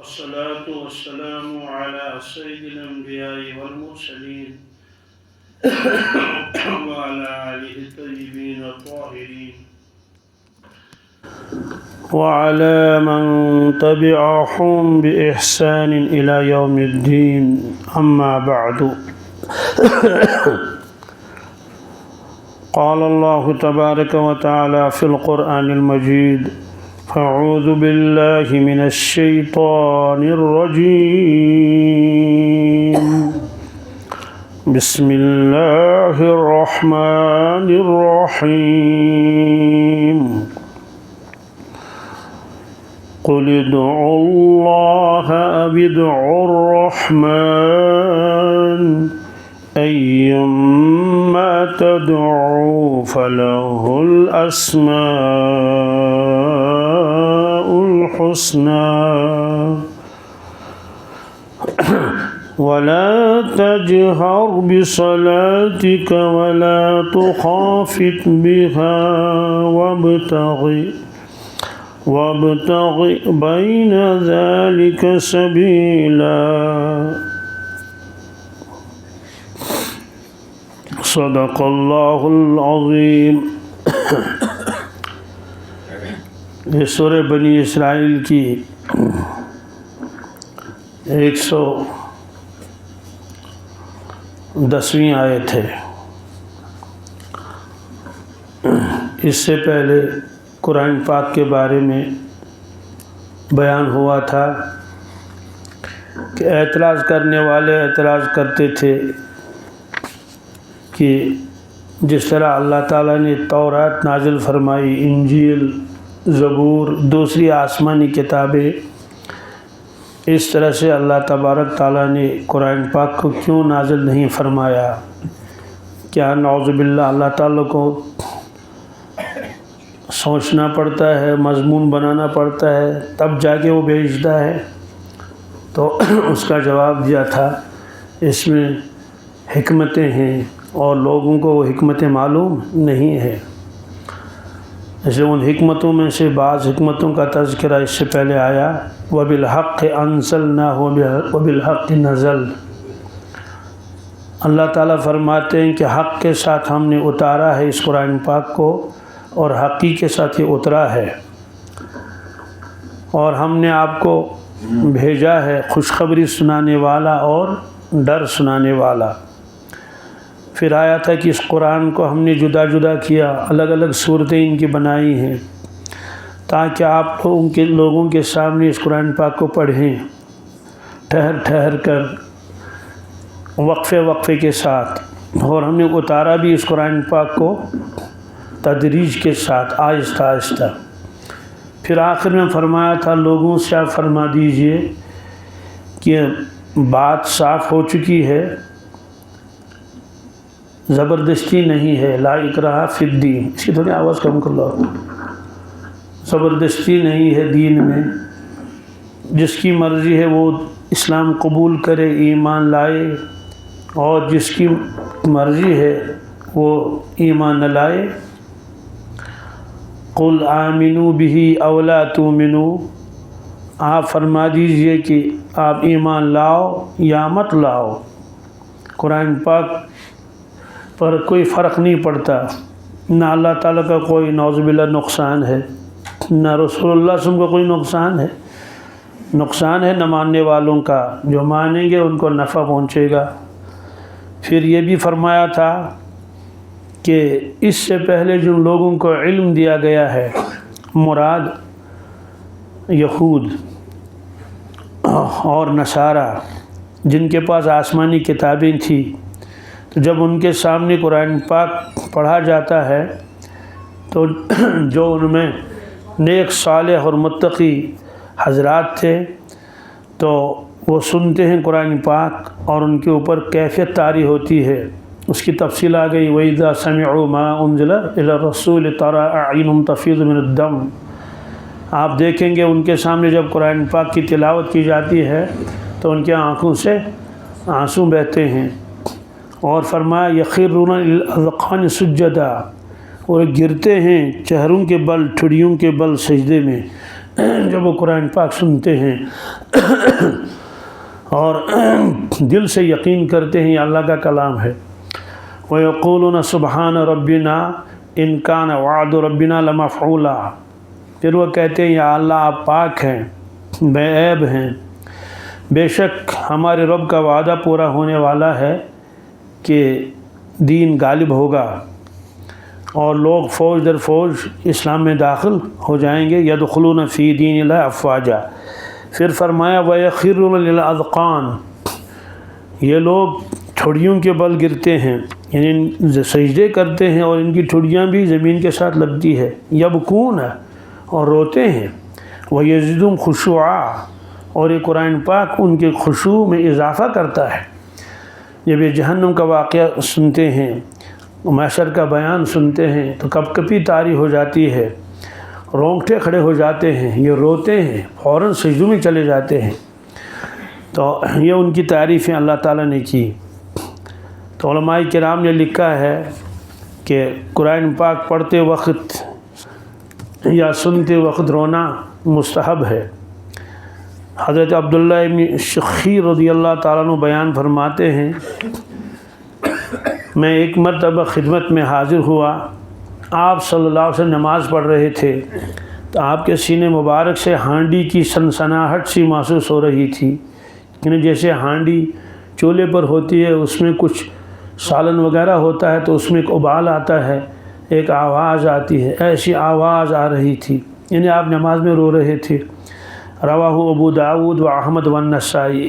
والصلاة والسلام على سيد الأنبياء والمرسلين وعلى آله الطيبين الطاهرين وعلى من تبعهم بإحسان إلى يوم الدين أما بعد قال الله تبارك وتعالى في القرآن المجيد أعوذ بالله من الشيطان الرجيم بسم الله الرحمن الرحيم قل ادعوا الله أو ادعوا الرحمن أيما تدعوا فله الأسماء الحسنى ولا تجهر بصلاتك ولا تخافت بها وابتغ بين ذلك سبيلا صدق اللہ العظیم۔ یہ سورہ بنی اسرائیل کی 110ویں آیت ہے۔ اس سے پہلے قرآن پاک کے بارے میں بیان ہوا تھا کہ اعتراض کرنے والے اعتراض کرتے تھے کہ جس طرح اللہ تعالیٰ نے تورات نازل فرمائی، انجیل، زبور، دوسری آسمانی کتابیں، اس طرح سے اللہ تبارک تعالیٰ نے قرآن پاک کو کیوں نازل نہیں فرمایا؟ کیا نعوذ باللہ اللہ تعالیٰ کو سوچنا پڑتا ہے، مضمون بنانا پڑتا ہے، تب جا کے وہ بھیجتا ہے؟ تو اس کا جواب دیا تھا اس میں حکمتیں ہیں اور لوگوں کو وہ حکمتیں معلوم نہیں ہیں۔ جیسے ان حکمتوں میں سے بعض حکمتوں کا تذکرہ اس سے پہلے آیا، وَبِالْحَقِّ أَنزَلْنَاهُ وَبِالْحَقِّ نَزَلَ۔ اللہ تعالیٰ فرماتے ہیں کہ حق کے ساتھ ہم نے اتارا ہے اس قرآن پاک کو، اور حقی کے ساتھ یہ اترا ہے، اور ہم نے آپ کو بھیجا ہے خوشخبری سنانے والا اور ڈر سنانے والا۔ پھر آیا تھا کہ اس قرآن کو ہم نے جدا جدا کیا، الگ الگ صورتیں ان کی بنائی ہیں تاکہ آپ لوگوں کے سامنے اس قرآن پاک کو پڑھیں ٹھہر ٹھہر کر، وقفے وقفے کے ساتھ، اور ہم نے اتارا بھی اس قرآن پاک کو تدریج کے ساتھ، آہستہ آہستہ۔ پھر آخر میں فرمایا تھا لوگوں سے آپ فرما دیجئے کہ بات صاف ہو چکی ہے، زبردستی نہیں ہے، لا اکراہ فی الدین۔ اس کی تھوڑی آواز کم کر لو۔ زبردستی نہیں ہے دین میں، جس کی مرضی ہے وہ اسلام قبول کرے، ایمان لائے، اور جس کی مرضی ہے وہ ایمان نہ لائے۔ قل آمنوا بہ او لا تؤمنوا، آپ فرما دیجئے کہ آپ ایمان لاؤ یا مت لاؤ، قرآن پاک پر کوئی فرق نہیں پڑتا۔ نہ اللہ تعالیٰ کا کوئی نعوذ باللہ نقصان ہے، نہ رسول اللہ صلی اللہ علیہ وسلم کا کوئی نقصان ہے نہ ماننے والوں کا، جو مانیں گے ان کو نفع پہنچے گا۔ پھر یہ بھی فرمایا تھا کہ اس سے پہلے جن لوگوں کو علم دیا گیا ہے، مراد یہود اور نصارہ، جن کے پاس آسمانی کتابیں تھیں، تو جب ان کے سامنے قرآن پاک پڑھا جاتا ہے تو جو ان میں نیک صالح اور متقی حضرات تھے تو وہ سنتے ہیں قرآن پاک، اور ان کے اوپر کیفیت طاری ہوتی ہے۔ اس کی تفصیل آ گئی، وَإِذَا سَمِعُوا مَا أُنزِلَ إِلَى الرَّسُولِ تَرَىٰ أَعْيُنُهُمْ تَفِيضُ مِنَ الدَّمْعِ۔ آپ دیکھیں گے ان کے سامنے جب قرآن پاک کی تلاوت کی جاتی ہے تو ان کی آنکھوں سے آنسو بہتے ہیں۔ اور فرمایا یخرون الاذقان سجدا، اور گرتے ہیں چہروں کے بل، ٹھڑیوں کے بل سجدے میں، جب وہ قرآن پاک سنتے ہیں اور دل سے یقین کرتے ہیں یہ اللہ کا کلام ہے، وَيَقُولُونَ سُبْحَانَ رَبِّنَا إِن كَانَ وَعْدُ رَبِّنَا لَمَفْعُولًا، پھر وہ کہتے ہیں یا اللہ آپ پاک ہیں، بے عیب ہیں، بے شک ہمارے رب کا وعدہ پورا ہونے والا ہے کہ دین غالب ہوگا اور لوگ فوج در فوج اسلام میں داخل ہو جائیں گے، یدخلون فی دین اللہ افواجا۔ پھر فرمایا وَيَخِرُّونَ لِلْأَذْقَانِ، یہ لوگ ٹھڑیوں کے بل گرتے ہیں، یعنی سجدے کرتے ہیں اور ان کی ٹھڑیاں بھی زمین کے ساتھ لگتی ہے، یبکون اور روتے ہیں، وَيَزِدُهُمْ خُشُوعًا، اور یہ قرآن پاک ان کے خشوع میں اضافہ کرتا ہے۔ جب یہ جہنم کا واقعہ سنتے ہیں، محشر کا بیان سنتے ہیں تو کپ کپی طاری ہو جاتی ہے، رونگٹے کھڑے ہو جاتے ہیں، یہ روتے ہیں، فوراً سجدوں میں چلے جاتے ہیں۔ تو یہ ان کی تعریفیں اللہ تعالیٰ نے کی۔ تو علماء کرام نے لکھا ہے کہ قرآن پاک پڑھتے وقت یا سنتے وقت رونا مستحب ہے۔ حضرت عبداللہ ابن شخیر رضی اللہ تعالیٰ عنہ بیان فرماتے ہیں، میں ایک مرتبہ خدمت میں حاضر ہوا، آپ صلی اللہ علیہ وسلم نماز پڑھ رہے تھے تو آپ کے سینے مبارک سے ہانڈی کی سنسناہٹ سی محسوس ہو رہی تھی، یعنی جیسے ہانڈی چولہے پر ہوتی ہے، اس میں کچھ سالن وغیرہ ہوتا ہے تو اس میں ایک ابال آتا ہے، ایک آواز آتی ہے، ایسی آواز آ رہی تھی، یعنی آپ نماز میں رو رہے تھے۔ رواہ ابو داود و احمد والنسائی۔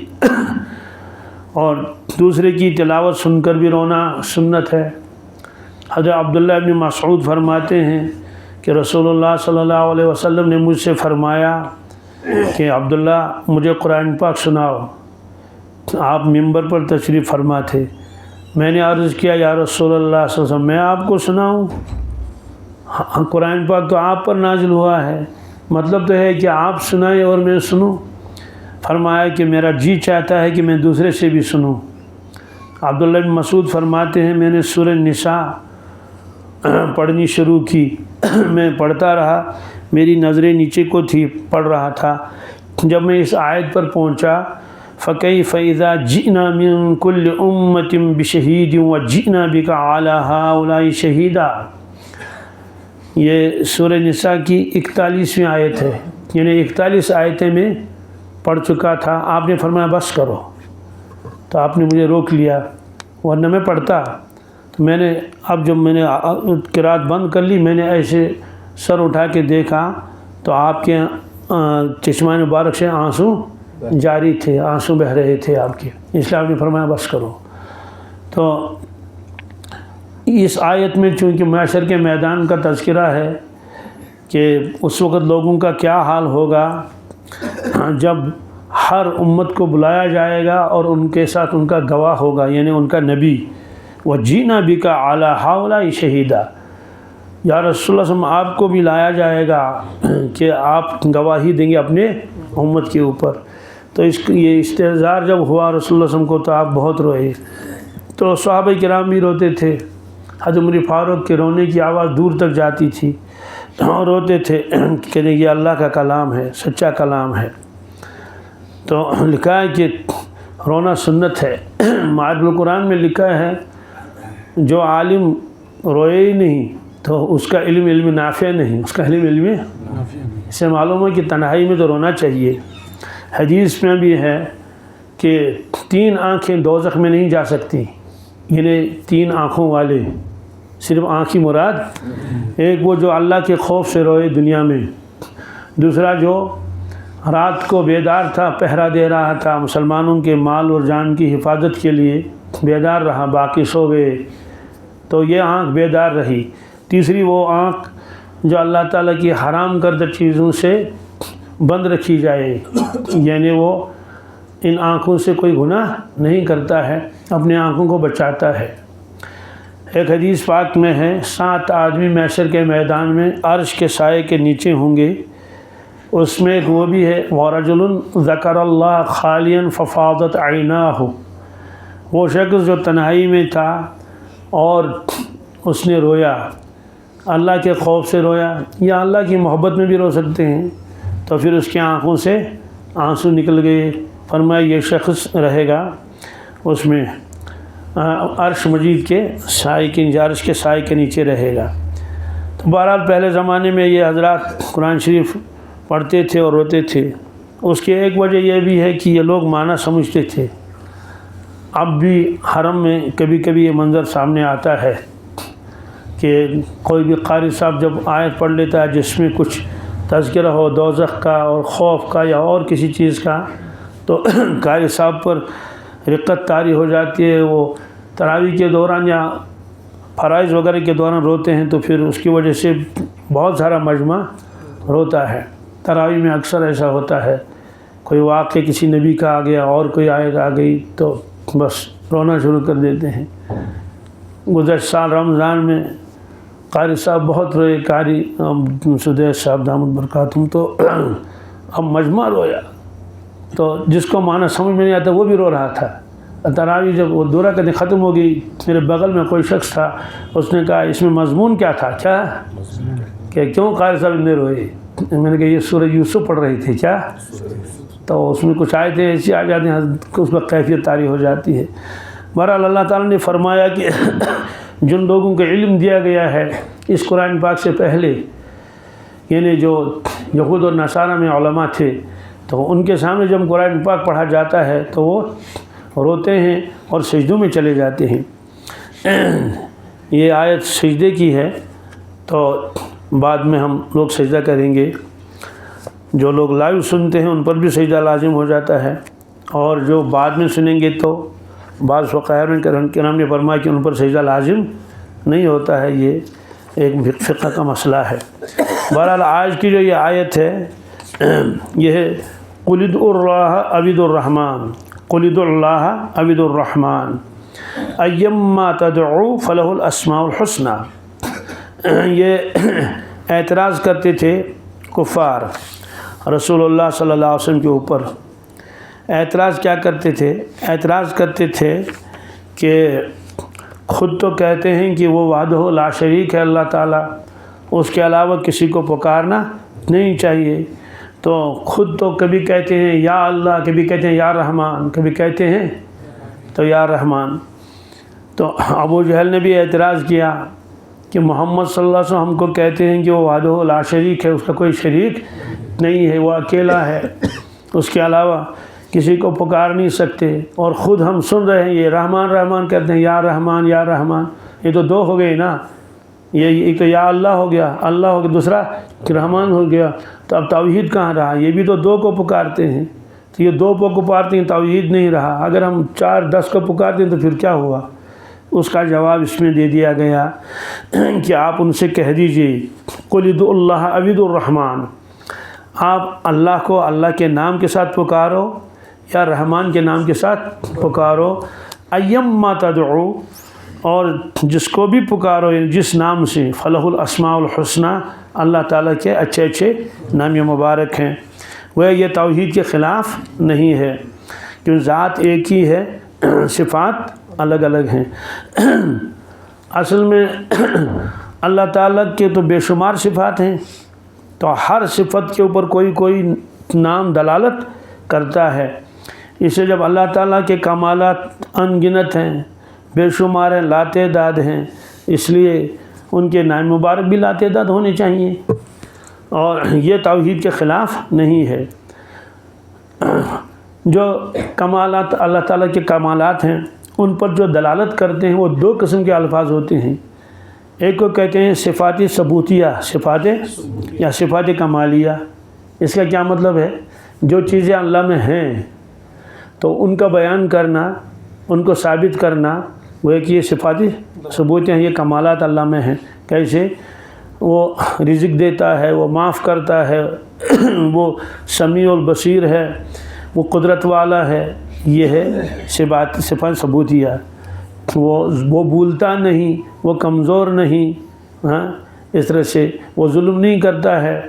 اور دوسرے کی تلاوت سن کر بھی رونا سنت ہے۔ حضرت عبداللہ ابن مسعود فرماتے ہیں کہ رسول اللہ صلی اللہ علیہ وسلم نے مجھ سے فرمایا کہ عبداللہ مجھے قرآن پاک سناؤ۔ آپ ممبر پر تشریف فرما تھے۔ میں نے عرض کیا یا رسول اللہ صلی اللہ علیہ وسلم میں آپ کو سناؤں؟ قرآن پاک تو آپ پر نازل ہوا ہے، مطلب تو ہے کہ آپ سنائیں اور میں سنوں۔ فرمایا کہ میرا جی چاہتا ہے کہ میں دوسرے سے بھی سنوں۔ عبداللہ بن مسعود فرماتے ہیں میں نے سورہ نساء پڑھنی شروع کی، میں پڑھتا رہا، میری نظریں نیچے کو تھی، پڑھ رہا تھا۔ جب میں اس آیت پر پہنچا فَكَيْفَ إِذَا جِئْنَا مِن كُلِّ أُمَّةٍ بِشَهِيدٍ وَجِئْنَا بِكَ عَلَى هَؤُلَاءِ شَهِيدًا، یہ سورہ نساء کی 41ویں آیت ہے، یعنی 41 آیتیں میں پڑھ چکا تھا۔ آپ نے فرمایا بس کرو، تو آپ نے مجھے روک لیا، ورنہ میں پڑھتا۔ تو میں نے اب جب میں نے قرات بند کر لی، میں نے ایسے سر اٹھا کے دیکھا تو آپ کے چشمہ مبارک سے آنسو جاری تھے، آنسو بہہ رہے تھے آپ کے، اس لیے آپ نے فرمایا بس کرو۔ تو اس آیت میں چونکہ محشر کے میدان کا تذکرہ ہے کہ اس وقت لوگوں کا کیا حال ہوگا جب ہر امت کو بلایا جائے گا اور ان کے ساتھ ان کا گواہ ہوگا، یعنی ان کا نبی، وَجِئْنَا بِكَ عَلَى هَؤُلَاءِ شَهِيدًا، یا رسول اللہ صلی اللہ علیہ وسلم آپ کو بھی لایا جائے گا کہ آپ گواہی دیں گے اپنے امت کے اوپر۔ تو یہ استحضار جب ہوا رسول اللہ صلی اللہ علیہ وسلم کو تو آپ بہت روئے، تو صحابہ کرام بھی روتے تھے۔ حضرت عمر فاروق کے رونے کی آواز دور تک جاتی تھی اور روتے تھے کہ یہ اللہ کا کلام ہے، سچا کلام ہے۔ تو لکھا ہے کہ رونا سنت ہے۔ معرج القرآن میں لکھا ہے جو عالم روئے ہی نہیں تو اس کا علم نافع نہیں، اس کا علم اس سے معلوم ہے کہ تنہائی میں تو رونا چاہیے۔ حدیث میں بھی ہے کہ 3 آنکھیں دوزخ میں نہیں جا سکتی، یعنی 3 آنکھوں والے، صرف آنکھ ہی مراد، ایک وہ جو اللہ کے خوف سے روئے دنیا میں، دوسرا جو رات کو بیدار تھا، پہرا دے رہا تھا، مسلمانوں کے مال اور جان کی حفاظت کے لیے بیدار رہا، باقی سو گئے، تو یہ آنکھ بیدار رہی۔ تیسری وہ آنکھ جو اللہ تعالیٰ کی حرام کردہ چیزوں سے بند رکھی جائے، یعنی وہ ان آنکھوں سے کوئی گناہ نہیں کرتا ہے، اپنے آنکھوں کو بچاتا ہے۔ ایک حدیث پاک میں ہے 7 آدمی محشر کے میدان میں عرش کے سائے کے نیچے ہوں گے، اس میں ایک وہ بھی ہے وَرَجُلٌ ذَكَرَ اللَّهَ خَالِيًا فَفَاضَتْ عَيْنَاهُ، وہ شخص جو تنہائی میں تھا اور اس نے رویا، اللہ کے خوف سے رویا، یا اللہ کی محبت میں بھی رو سکتے ہیں، تو پھر اس کی آنکھوں سے آنسو نکل گئے۔ فرمایا یہ شخص رہے گا اس میں عرش مجید کے سائے کے نیچے، عرش کے سائے کے نیچے رہے گا۔ تو بہرحال پہلے زمانے میں یہ حضرات قرآن شریف پڑھتے تھے اور روتے تھے۔ اس کی ایک وجہ یہ بھی ہے کہ یہ لوگ معنی سمجھتے تھے۔ اب بھی حرم میں کبھی کبھی یہ منظر سامنے آتا ہے کہ کوئی بھی قاری صاحب جب آیت پڑھ لیتا ہے جس میں کچھ تذکرہ ہو دوزخ کا اور خوف کا یا اور کسی چیز کا، تو قاری صاحب پر رقت طاری ہو جاتی ہے۔ وہ تراویح کے دوران یا فرائض وغیرہ کے دوران روتے ہیں، تو پھر اس کی وجہ سے بہت سارا مجمع روتا ہے۔ تراویح میں اکثر ایسا ہوتا ہے، کوئی واقعہ کسی نبی کا آ گیا اور کوئی آیت آ گئی تو بس رونا شروع کر دیتے ہیں۔ گزشتہ سال رمضان میں قاری صاحب بہت روئے، قاری سدیس صاحب دامت برکاتہم، تو اب مجمع رویا۔ تو جس کو معنی سمجھ میں نہیں آتا وہ بھی رو رہا تھا۔ تراویح جب وہ دورہ کہتے ختم ہو گئی، میرے بغل میں کوئی شخص تھا، اس نے کہا اس میں مضمون کیا تھا؟ کیا کہ کیوں قاری صاحب نے روئے؟ میں نے کہا یہ سورہ یوسف پڑھ رہی تھی کیا؟ تو اس میں کچھ آیتیں ایسی آ جاتی ہیں اس پر کیفیت طاری ہو جاتی ہے۔ بہرحال اللہ تعالیٰ نے فرمایا کہ جن لوگوں کو علم دیا گیا ہے اس قرآن پاک سے پہلے، یعنی جو یہود اور نصارہ میں علماء تھے، تو ان کے سامنے جب قرآن پاک پڑھا جاتا ہے تو وہ روتے ہیں اور سجدوں میں چلے جاتے ہیں۔ یہ آیت سجدے کی ہے، تو بعد میں ہم لوگ سجدہ کریں گے۔ جو لوگ لائیو سنتے ہیں ان پر بھی سجدہ لازم ہو جاتا ہے، اور جو بعد میں سنیں گے تو بعض فقہاء کرام نے فرمایا کہ ان پر سجدہ لازم نہیں ہوتا ہے۔ یہ ایک فقہ کا مسئلہ ہے۔ بہرحال آج کی جو یہ آیت ہے یہ ہے قُلِ ادْعُوا اللَّهَ أَوِ ادْعُوا الرَّحْمَٰنَ، قُلِ ادْعُوا اللَّهَ أَوِ ادْعُوا الرَّحْمَٰنَ أَيَّمَّا تَدْعُوا فَلَهُ الْأَسْمَاءُ الْحُسْنَىٰ۔ یہ اعتراض کرتے تھے کفار رسول اللہ صلی اللہ علیہ وسلم کے اوپر۔ اعتراض کیا کرتے تھے؟ اعتراض کرتے تھے کہ خود تو کہتے ہیں کہ وہ وحدہ لا شریک ہے اللہ تعالیٰ، اس کے علاوہ کسی کو پکارنا نہیں چاہیے، تو خود تو کبھی کہتے ہیں یا اللہ، کبھی کہتے ہیں یا رحمان، کبھی کہتے ہیں تو یا رحمان۔ تو ابو جہل نے بھی اعتراض کیا کہ محمد صلی اللہ علیہ وسلم ہم کو کہتے ہیں کہ وہ وحدہ لا شریک ہے، اس کا کوئی شریک نہیں ہے، وہ اکیلا ہے، اس کے علاوہ کسی کو پکار نہیں سکتے، اور خود ہم سن رہے ہیں یہ رحمان رحمان کہتے ہیں، یا رحمان یا رحمان، یہ تو دو ہو گئے نا، یہ ایک تو یا اللہ ہو گیا، اللہ ہو گیا، دوسرا رحمان ہو گیا، تو اب توحید کہاں رہا؟ یہ بھی تو دو کو پکارتے ہیں، تو یہ دو کو پکارتے ہیں، توحید نہیں رہا۔ اگر ہم 4-10 کو پکارتے ہیں تو پھر کیا ہوا؟ اس کا جواب اس میں دے دیا گیا کہ آپ ان سے کہہ دیجئے قُلِ ادْعُوا اللَّهَ أَوِ ادْعُوا الرَّحْمَٰنَ، آپ اللہ کو اللہ کے نام کے ساتھ پکارو یا رحمان کے نام کے ساتھ پکارو، ایما تدعو، اور جس کو بھی پکارو جس نام سے، فلہ الاسماء الحسنی، اللہ تعالیٰ کے اچھے اچھے نام مبارک ہیں۔ وہ یہ توحید کے خلاف نہیں ہے، کیوں ذات ایک ہی ہے، صفات الگ الگ ہیں۔ اصل میں اللہ تعالیٰ کے تو بے شمار صفات ہیں، تو ہر صفت کے اوپر کوئی نام دلالت کرتا ہے۔ اسے جب اللہ تعالیٰ کے کمالات ان گنت ہیں، بے شمار ہیں، لاتعداد ہیں، اس لیے ان کے نام مبارک بھی لاتعداد ہونے چاہیے، اور یہ توحید کے خلاف نہیں ہے۔ جو کمالات اللہ تعالیٰ کے کمالات ہیں ان پر جو دلالت کرتے ہیں وہ 2 قسم کے الفاظ ہوتے ہیں۔ ایک کو کہتے ہیں صفات ثبوتیہ، صفات یا صفات کمالیہ۔ اس کا کیا مطلب ہے؟ جو چیزیں اللہ میں ہیں تو ان کا بیان کرنا، ان کو ثابت کرنا، وہ ہے کہ یہ صفات ثبوتیہ ہیں، یہ کمالات اللہ میں ہیں۔ کیسے؟ وہ رزق دیتا ہے، وہ معاف کرتا ہے، وہ سمیع البصیر ہے، وہ قدرت والا ہے، یہ ہے صفات ثبوتیہ۔ وہ بھولتا نہیں، وہ کمزور نہیں، ہاں اس طرح سے وہ ظلم نہیں کرتا ہے،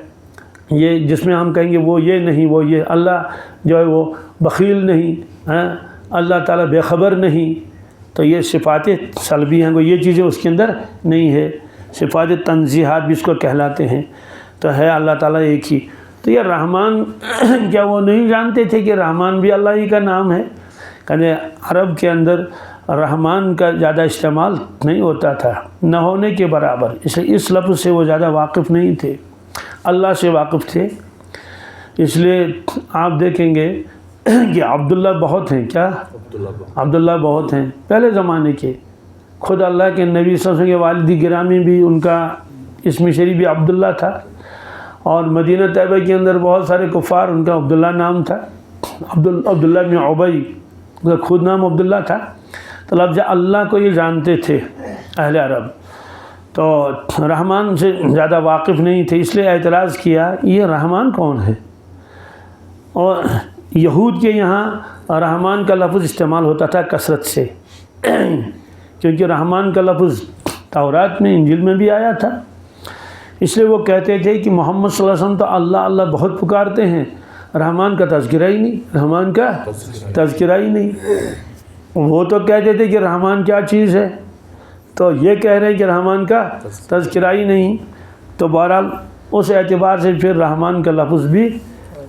یہ جس میں ہم کہیں گے وہ یہ نہیں، وہ یہ۔ اللہ جو ہے وہ بخیل نہیں، ہاں اللہ تعالیٰ بے خبر نہیں، تو یہ صفات سلبی ہیں، وہ یہ چیزیں اس کے اندر نہیں ہے۔ صفات تنزیہات بھی اس کو کہلاتے ہیں۔ تو ہے اللہ تعالیٰ ایک ہی۔ تو یہ رحمان کیا وہ نہیں جانتے تھے کہ رحمان بھی اللہ ہی کا نام ہے؟ کہ عرب کے اندر رحمان کا زیادہ استعمال نہیں ہوتا تھا، نہ ہونے کے برابر، اس لفظ سے وہ زیادہ واقف نہیں تھے، اللہ سے واقف تھے۔ اس لیے آپ دیکھیں گے کہ عبداللہ بہت ہیں، کیا عبداللہ بہت ہیں پہلے زمانے کے، خود اللہ کے نبی صلی اللہ علیہ وسلم کے والد گرامی بھی ان کا اسم شریف بھی عبداللہ تھا، اور مدینہ طیبہ کے اندر بہت سارے کفار ان کا عبداللہ نام تھا، عبداللہ بن عبی، ان کا خود نام عبداللہ تھا۔ تو لفظ اللہ کو یہ جانتے تھے اہل عرب، تو رحمان سے زیادہ واقف نہیں تھے، اس لیے اعتراض کیا یہ رحمان کون ہے؟ اور یہود کے یہاں رحمان کا لفظ استعمال ہوتا تھا کثرت سے، کیونکہ رحمان کا لفظ تورات میں انجیل میں بھی آیا تھا، اس لیے وہ کہتے تھے کہ محمد صلی اللہ علیہ وسلم تو اللہ اللہ بہت پکارتے ہیں، رحمان کا تذکرہ ہی نہیں، رحمان کا تذکرہ ہی نہیں۔ وہ تو کہتے تھے کہ رحمان کیا چیز ہے، تو یہ کہہ رہے ہیں کہ رحمان کا تذکرہ ہی نہیں، تو بہرحال اس اعتبار سے پھر رحمان کا لفظ بھی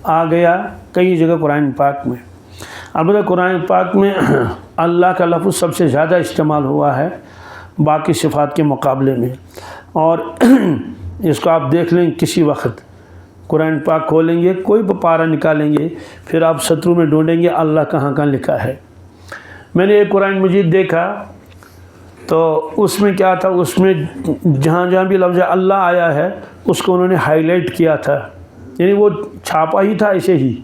آ گیا کئی جگہ قرآن پاک میں۔ البتہ قرآن پاک میں اللہ کا لفظ سب سے زیادہ استعمال ہوا ہے باقی صفات کے مقابلے میں، اور اس کو آپ دیکھ لیں کسی وقت قرآن پاک کھولیں گے، کوئی پارہ نکالیں گے، پھر آپ سطروں میں ڈھونڈیں گے اللہ کہاں کہاں لکھا ہے۔ میں نے ایک قرآن مجید دیکھا تو اس میں کیا تھا، اس میں جہاں جہاں بھی لفظ اللہ آیا ہے اس کو انہوں نے ہائی لائٹ کیا تھا، یعنی وہ چھاپا ہی تھا ایسے ہی،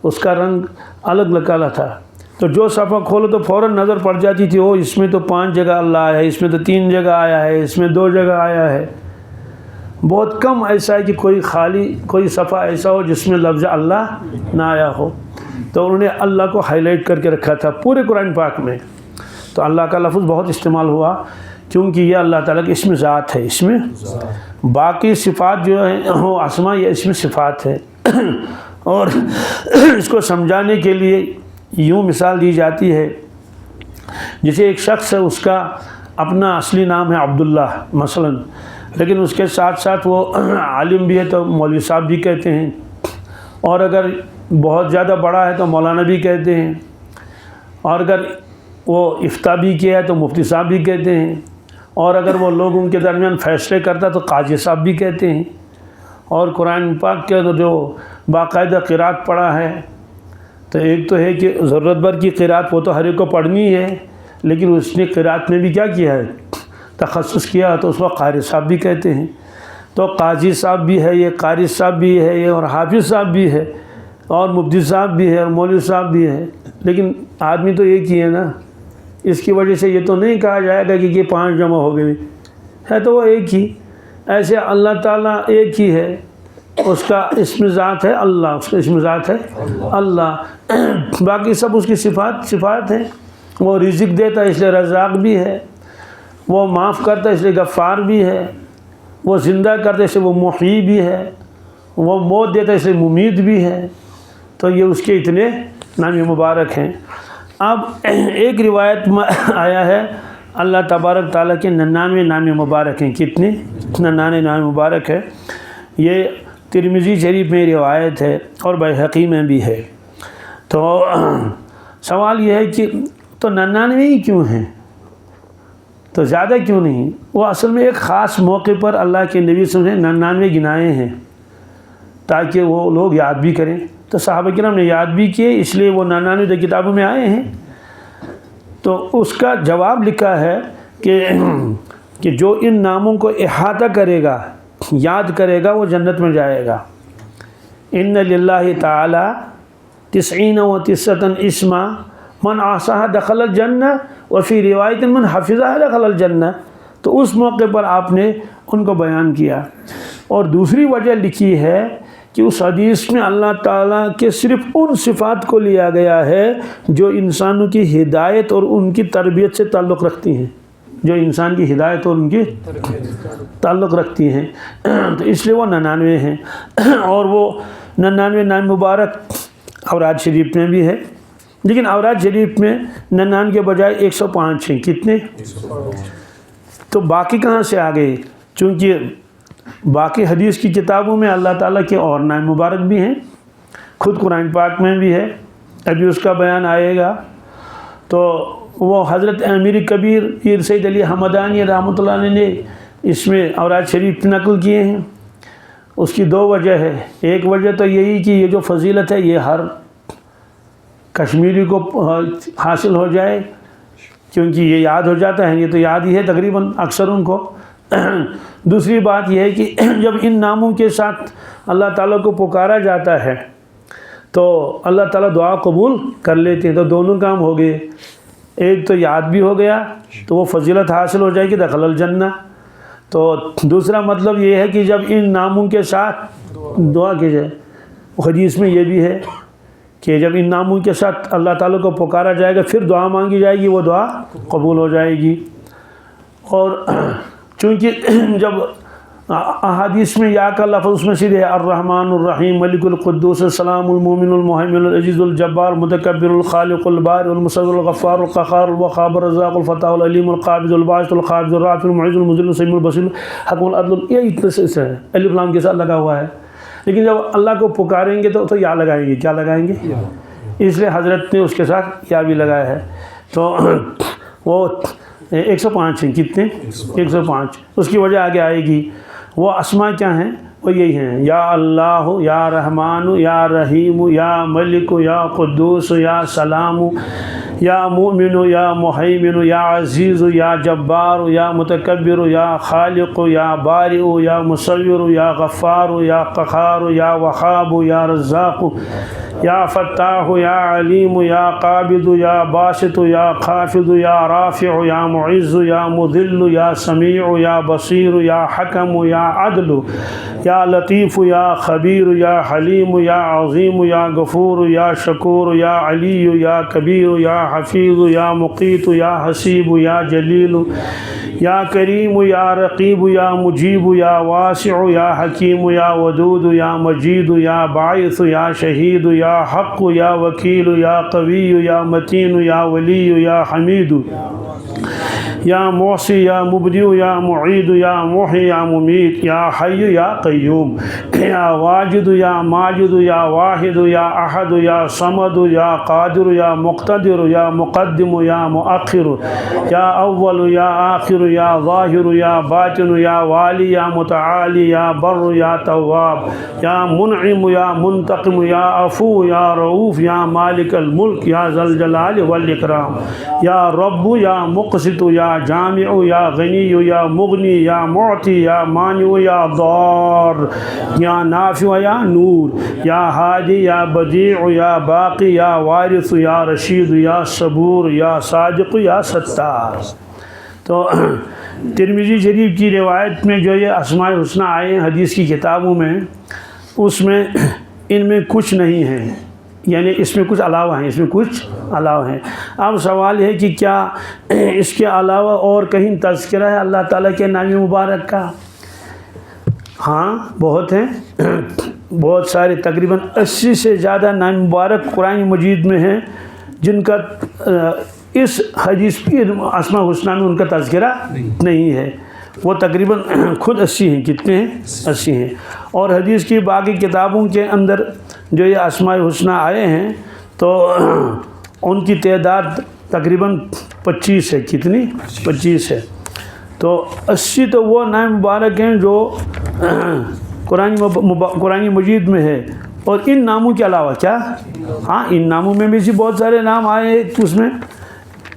اس کا رنگ الگ نکالا تھا، تو جو صفحہ کھولو تو فوراً نظر پڑ جاتی تھی، وہ اس میں تو 5 جگہ اللہ آیا ہے، اس میں تو 3 جگہ آیا ہے، اس میں 2 جگہ آیا ہے۔ بہت کم ایسا ہے کہ کوئی خالی کوئی صفحہ ایسا ہو جس میں لفظ اللہ نہ آیا ہو، تو انہوں نے اللہ کو ہائی لائٹ کر کے رکھا تھا پورے قرآن پاک میں۔ تو اللہ کا لفظ بہت استعمال ہوا کیونکہ یہ اللہ تعالیٰ کی اسم ذات ہے، اس میں باقی صفات جو ہیں وہ اسما، یہ اسم صفات ہے۔ اور اس کو سمجھانے کے لیے یوں مثال دی جاتی ہے، جیسے ایک شخص ہے، اس کا اپنا اصلی نام ہے عبداللہ مثلا، لیکن اس کے ساتھ ساتھ وہ عالم بھی ہے تو مولوی صاحب بھی کہتے ہیں، اور اگر بہت زیادہ بڑا ہے تو مولانا بھی کہتے ہیں، اور اگر وہ افتاء بھی کیا ہے تو مفتی صاحب بھی کہتے ہیں، اور اگر وہ لوگوں کے درمیان فیصلے کرتا تو قاضی صاحب بھی کہتے ہیں۔ اور قرآن پاک کے جو باقاعدہ قرات پڑھا ہے، تو ایک تو ہے کہ ضرورت بھر کی قرات وہ تو ہر ایک کو پڑھنی ہے، لیکن اس نے قرات میں بھی کیا کیا ہے، تخصص کیا، تو اس کو قاری صاحب بھی کہتے ہیں۔ تو قاضی صاحب بھی ہے، یہ قاری صاحب بھی ہے، یہ اور حافظ صاحب بھی ہے، اور مفتی صاحب بھی ہے، اور مولوی صاحب بھی ہے، لیکن آدمی تو ایک ہی ہے نا۔ اس کی وجہ سے یہ تو نہیں کہا جائے گا کہ یہ 5 جمع ہو گئے، ہے تو وہ ایک ہی۔ ایسے اللہ تعالیٰ ایک ہی ہے، اس کا اسم ذات ہے اللہ، اس کا اسم ذات ہے اللہ، باقی سب اس کی صفات ہیں۔ وہ رزق دیتا ہے اس لیے رزاق بھی ہے، وہ معاف کرتا ہے اس لیے غفار بھی ہے، وہ زندہ کرتا ہے اس لیے وہ محیی بھی ہے، وہ موت دیتا ہے اس لیے ممید بھی ہے۔ تو یہ اس کے اتنے نام مبارک ہیں۔ اب ایک روایت میں آیا ہے اللہ تبارک تعالیٰ کے 99 نام مبارک ہیں۔ کتنے؟ 99 نام مبارک ہے۔ یہ ترمذی شریف میں روایت ہے اور بیہقی میں بھی ہے۔ تو سوال یہ ہے کہ تو 99 ہی کیوں ہیں، تو زیادہ کیوں نہیں؟ وہ اصل میں ایک خاص موقع پر اللہ کے نبی صلی اللہ علیہ وسلم نے 99 گنائے ہیں تاکہ وہ لوگ یاد بھی کریں، تو صحابہ کرام نے یاد بھی کیے، اس لیے وہ 99 کتابوں میں آئے ہیں۔ تو اس کا جواب لکھا ہے کہ جو ان ناموں کو احاطہ کرے گا، یاد کرے گا، وہ جنت میں جائے گا۔ ان للہ تعالی 99 اسما من احصاها دخل الجنہ وفی روایت من حفظها دخل الجنہ۔ تو اس موقع پر آپ نے ان کو بیان کیا، اور دوسری وجہ لکھی ہے کہ اس حدیث میں اللہ تعالیٰ کے صرف ان صفات کو لیا گیا ہے جو انسانوں کی ہدایت اور ان کی تربیت سے تعلق رکھتی ہیں، جو انسان کی ہدایت اور ان کی تعلق رکھتی ہیں، تو اس لیے وہ 99 ہیں۔ اور وہ 99 نام مبارک اوراد شریف میں بھی ہے، لیکن اوراد شریف میں 99 کے بجائے 105 ہیں۔ کتنے؟ تو باقی کہاں سے آ گئے؟ چونکہ باقی حدیث کی کتابوں میں اللہ تعالیٰ کے اور نام مبارک بھی ہیں، خود قرآن پاک میں بھی ہے، ابھی اس کا بیان آئے گا۔ تو وہ حضرت امیر کبیر پیر سید علی حمدانی رحمۃ اللہ علیہ نے اس میں اوراد شریف نقل کیے ہیں۔ اس کی دو وجہ ہے، ایک وجہ تو یہی کہ یہ جو فضیلت ہے یہ ہر کشمیری کو حاصل ہو جائے، کیونکہ یہ یاد ہو جاتا ہے، یہ تو یاد ہی ہے تقریباً اکثر ان کو۔ دوسری بات یہ ہے کہ جب ان ناموں کے ساتھ اللہ تعالیٰ کو پکارا جاتا ہے تو اللہ تعالیٰ دعا قبول کر لیتے ہیں، تو دونوں کام ہو گئے، ایک تو یاد بھی ہو گیا تو وہ فضیلت حاصل ہو جائے گی دخل الجنہ، تو دوسرا مطلب یہ ہے کہ جب ان ناموں کے ساتھ دعا کی جائے، حدیث میں یہ بھی ہے کہ جب ان ناموں کے ساتھ اللہ تعالیٰ کو پکارا جائے گا پھر دعا مانگی جائے گی، وہ دعا قبول ہو جائے گی۔ اور چونکہ جب احادیث میں یا کا لفظ اس میں سیدھے الرحمن الرحیم ملک القدوس السلام المومن المہیمن العزیز الجبار متکبر الخالق البارئ المصور الغفار القہار الوهاب الرزاق الفتاح العلیم القابض الباسط الخافض الرافع المعز المذل السمیع البصیر حکم العدل، یہ اتنے سے الف لام کے ساتھ لگا ہوا ہے، لیکن جب اللہ کو پکاریں گے تو یا لگائیں گے، کیا لگائیں گے؟ اس لیے حضرت نے اس کے ساتھ یا بھی لگایا ہے۔ تو وہ 105 ہیں، کتنے؟ 105۔ اس کی وجہ آگے آئے گی۔ وہ اسماء کیا ہیں؟ وہ یہی ہیں، یا اللہ، یا رحمان، یا رحیم، یا ملک، یا قدوس، یا سلام، یا مومن، یا مہیمن، یا عزیز، یا جبار، یا متکبر، یا خالق، یا بارئ، یا مصور، یا غفار، یا قہار، یا وہاب، یا رزاق، یا فتاح، یا علیم، یا قابض، یا باسط، یا خافض، یا رافع، یا معز، یا مذل، یا سمیع، یا بصیر، یا حکم، یا عدل، یا لطیف، یا خبیر، یا حلیم، یا عظیم، یا غفور، یا شکور، یا علی، یا کبیر، یا حفیظ، یا مقیت، یا حسیب، یا جلیل، یا کریم، یا رقیب، یا مجیب، یا واسع، یا حکیم، یا ودود، یا مجید، یا باعث، یا شہید، یا حق، یا وکیل، یا قوی، یا متین، یا ولی، یا حمید، یا محصی، یا مبدع، یا معید، یا محی، یا ممیت، یا حی، یا قیوم، یا واجد، یا ماجد، یا واحد، یا احد، یا صمد، یا قادر، یا مقتدر، یا مقدم، یا مؤخر، یا اول، یا آخر، یا ظاہر، یا باطن، یا والی، یا متعالی، یا بر، یا تواب، یا منعم، یا منتقم، یا عفو، یا رؤوف، یا مالک الملک، یا ذا الجلال والاکرام، یا رب، یا مقسط، یا جامع، یا غنی، یا مغنی، یا معطی، یا مانع، یا ضار، یا نافع، یا نور، یا ہادی، یا بدیع، یا باقی، یا وارث، یا رشید، یا صبور، یا صادق، یا ستار۔ تو ترمذی شریف کی روایت میں جو یہ اسماء الحسنی آئے ہیں حدیث کی کتابوں میں، اس میں ان میں کچھ نہیں ہیں، یعنی اس میں کچھ علاوہ ہیں، اس میں کچھ علاوہ ہیں۔ اب سوال ہے کہ کیا اس کے علاوہ اور کہیں تذکرہ ہے اللہ تعالیٰ کے نام مبارک کا؟ ہاں بہت ہیں، بہت سارے، تقریباً 80 سے زیادہ نام مبارک قرآن مجید میں ہیں جن کا اس حدیث کی اسماء الحسنی میں ان کا تذکرہ نہیں ہے۔ وہ تقریباً خود 80 ہیں، کتنے ہیں؟ 80 ہیں۔ اور حدیث کی باقی کتابوں کے اندر جو یہ اسماء الحسنی آئے ہیں تو ان کی تعداد تقریباً 25 ہے۔ کتنی؟ 25 ہے۔ تو 80 تو وہ نام مبارک ہیں جو قرآن مجید میں ہے، اور ان ناموں کے علاوہ کیا؟ ہاں ان ناموں میں بھی بہت سارے نام آئے ہیں اس میں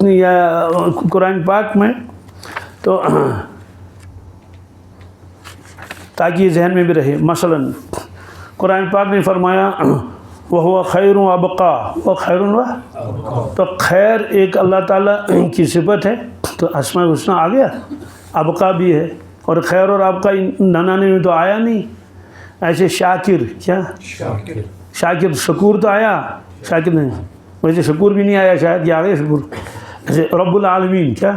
یا قرآن پاک میں، تو تاکہ یہ ذہن میں بھی رہے۔ مثلا قرآن پاک نے فرمایا وَهُوَ خَيْرٌ وَأَبْقَىٰ، وہ خیر تو خیر ایک اللہ تعالیٰ کی صفت ہے، تو اسماء الحسنی آ گیا، ابقا بھی ہے، اور خیر اور ابقا ننانے میں تو آیا نہیں۔ ایسے شاکر، کیا شاکر، شکور تو آیا، شاکر نہیں، ویسے شکور بھی نہیں آیا شاید، یہ آ گیا شکور۔ ایسے رب العالمین، کیا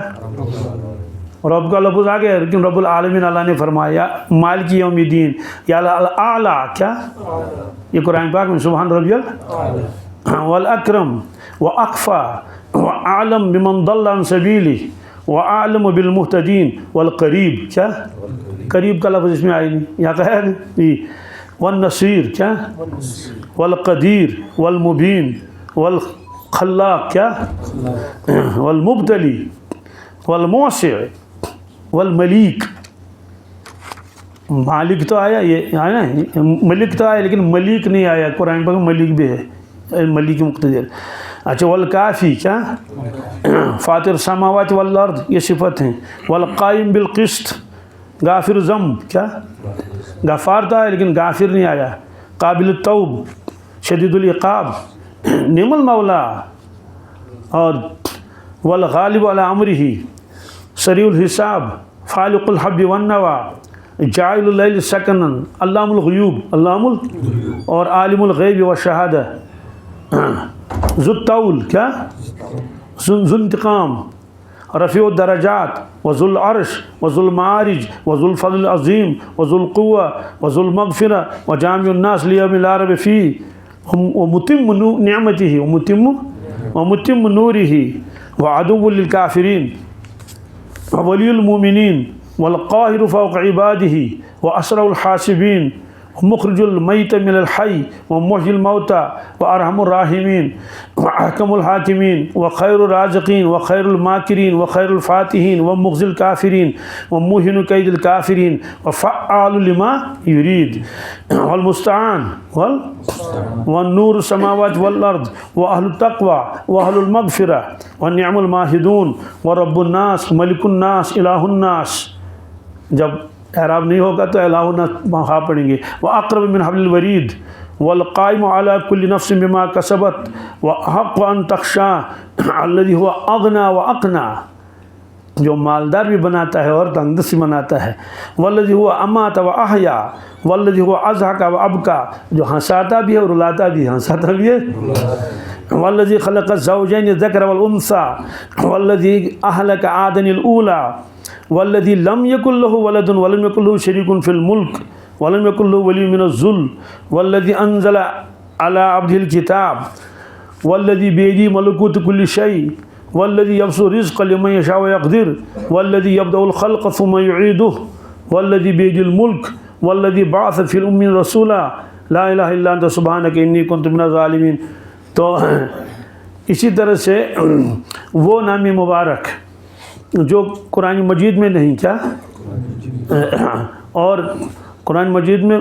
رب کا لفظ آ گیا، لیکن رب العالمین اللہ نے فرمایا مالک یوم الدین، یا الاعلیٰ، کیا یہ قرآن پاک میں سبحان ربی والاکرم واقفا واعلم بمن ضل عن سبیلہ واعلم بالمہتدین والقریب، کیا قریب کا لفظ اس میں آئی نہیں، یہاں کہا ہے جی والنصیر کیا، والقدیر والمبین والخلاق کیا، والمبتلی والموسع والملیک. مالک تو آیا، یہ آیا ملک تو آیا، لیکن ملیک نہیں آیا. قرآن پاک میں ملیک بھی ہے، ملیک مقتدر. اچھا والکافی کیا، فاطر السماوات والارض یہ صفت ہیں. والقائم بالقسط، غافر ذنب کیا، غفار تو آیا لیکن غافر نہیں آیا. قابل التوب، شدید العقاب، نعم المولا. اور والغالب علی امرہ، سریع الحساب، فالق الحب والنوى، جاعل اللیل سکنا، علام الغیوب، اور عالم الغیب والشہادہ. ذو الطول کیا، ذو انتقام، رفیع الدرجات، وذو العرش، وذو المعارج، وذو الفضل العظیم، وذو القوة، وذو المغفرة، وجامع الناس لیوم لا ریب فیہ، ومتم نعمتہ، ومتم نورہ، وعدو للکافرین، وولی المؤمنین، والقاہر فوق عبادہ، واسرع الحاسبین، ومخرج المیت من الحی، ومحیی الموتى، وارحم الراحمین، واحکم الحاکمین، وخیر الرازقین، وخیر الماکرین، وخیر الفاتحین، ومخزی الکافرین، وموہن کید الکافرین، وفعال لما یرید، والمستعان، والنور السماوات والارض، واہل التقوی، واہل المغفرہ، ونعم الماہدون، ورب الناس، ملک الناس، الہ الناس. جب اعراب نہیں ہوگا تو الہ الناس وہاں پڑھیں گے. واقرب من حبل الورید، والقائم على كل نفس بما كسبت، وحق ان تخشى الذي هو اغنى واقنى، جو مالدار بھی بناتا ہے اور تنگدستی بناتا ہے. والذي هو امات واحیا، والذي هو اضحك وابكى، جو ہنساتا بھی ہے اور رلاتا بھی ہے، ہنساتا بھی ہے. والذي خلق الزوجين الذكر والانثى، والذي اهلك عادا الاولى، والذي لم يكن له ولد ولم يكن له شريك في الملك ولم يكن له ولي من الذل، والذي انزل على عبده الكتاب، والذي بيده ملكوت كل شيء، والذي يبسط الرزق لمن يشاء ويقدر، والذي يبدأ الخلق ثم يعيده، والذي بيده الملك، والذي بعث في الأمين رسولا لا الہ الا انت سبحانك انی کنت من الظالمین. تو اسی طرح سے وہ نام مبارک جو قرآن مجید میں نہیں کیا، اور قرآن مجید میں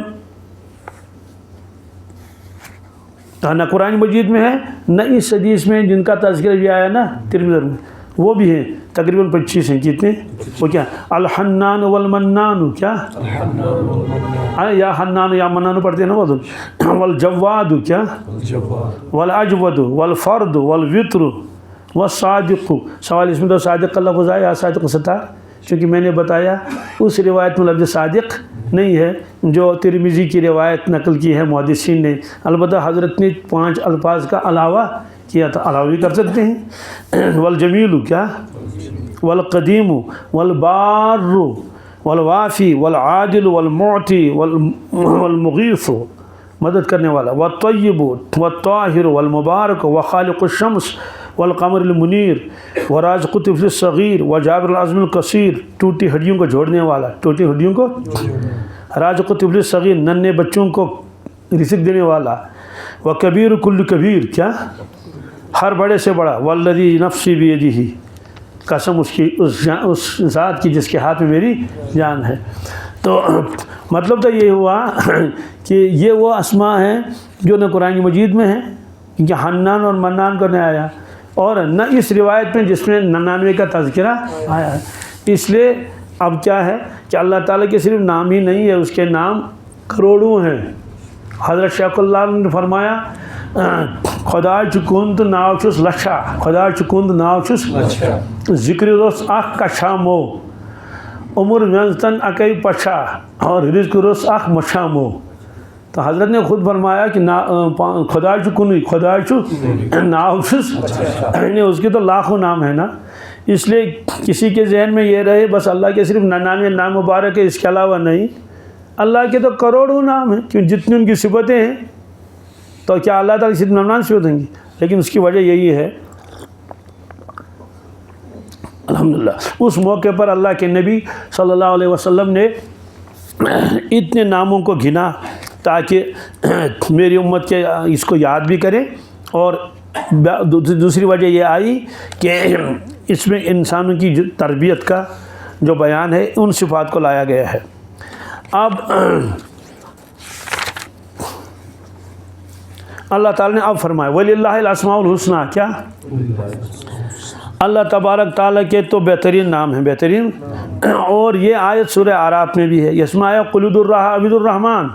نہ قرآن مجید میں ہے نہ اس حدیث میں جن کا تذکرہ بھی آیا نا ترمذی میں، وہ بھی ہیں تقریباً 25 ہیں. کتنے؟ وہ کیا، الحنان والمنان کیا، یا حنان یا منان پڑھتے ہیں نا وہ، والجواد کیا، والاجود والفرد والوتر والصادق. سوال اس میں تو صادق کا لفظ آیا، صادق ستار، چونکہ میں نے بتایا اس روایت میں لفظ صادق نہیں ہے جو ترمذی کی روایت نقل کی ہے محدثین نے. البتہ حضرت نے 5 الفاظ کا علاوہ کیا تھا، علاوہ بھی کر سکتے ہیں. والجمیل کیا، والقدیم والبار والوافی والعادل والمعطی والمغیث، مدد کرنے والا. والطیب والطاہر والمبارک وخالق الشمس والقمر المنیر ورازق الطفل الصغیر وجابر العظم الکثیر، ٹوٹی ہڈیوں کو جوڑنے والا، ٹوٹی ہڈیوں کو، رازق الطفل الصغیر ننھے بچوں کو رزق دینے والا. وکبیر کل کبیر کیا، ہر بڑے سے بڑا. والذی نفسی بیدہ، قسم اس ذات کی جس کے ہاتھ میں میری جان ہے. تو مطلب تو یہ ہوا کہ یہ وہ اسماء ہیں جو نہ قرآن مجید میں ہیں، کیونکہ حنان اور منان کو نہیں آیا، اور نہ اس روایت میں جس میں 99 کا تذکرہ آیا ہے. اس لیے اب کیا ہے کہ اللہ تعالیٰ کے صرف نام ہی نہیں ہے، اس کے نام کروڑوں ہیں. حضرت شیخ اللہ نے فرمایا خدا چکند ناو چھس لچھا، خدا چکند ناو چھس ذکر روس اخ کشامو، عمر ونزتن اکی پچھا، اور رزق روس اخ مچھامو. تو حضرت نے خود فرمایا کہ خدا چکنی، خدا چ ناو چھس، یعنی اس کے تو لاکھوں نام ہیں نا. اس لیے کسی کے ذہن میں یہ رہے بس اللہ کے صرف 99 نام مبارک ہے، اس کے علاوہ نہیں. اللہ کے تو کروڑوں نام ہیں، کیوں جتنی ان کی صفتیں ہیں تو کیا اللہ تعالیٰ کی صرف 99 صفتیں گی؟ لیکن اس کی وجہ یہی ہے الحمدللہ اس موقع پر اللہ کے نبی صلی اللہ علیہ وسلم نے اتنے ناموں کو گنا تاکہ میری امت کے اس کو یاد بھی کریں. اور دوسری وجہ یہ آئی کہ اس میں انسانوں کی جو تربیت کا جو بیان ہے ان صفات کو لایا گیا ہے. اب اللہ تعالیٰ نے اب فرمایا وَلِلَّهِ الْأَسْمَاءُ الْحُسْنَى، کیا اللہ تبارک تعالیٰ کے تو بہترین نام ہیں، بہترین. اور یہ آیت سورہ اعراف میں بھی ہے، یسمع قل ادعوا عبد الرحمن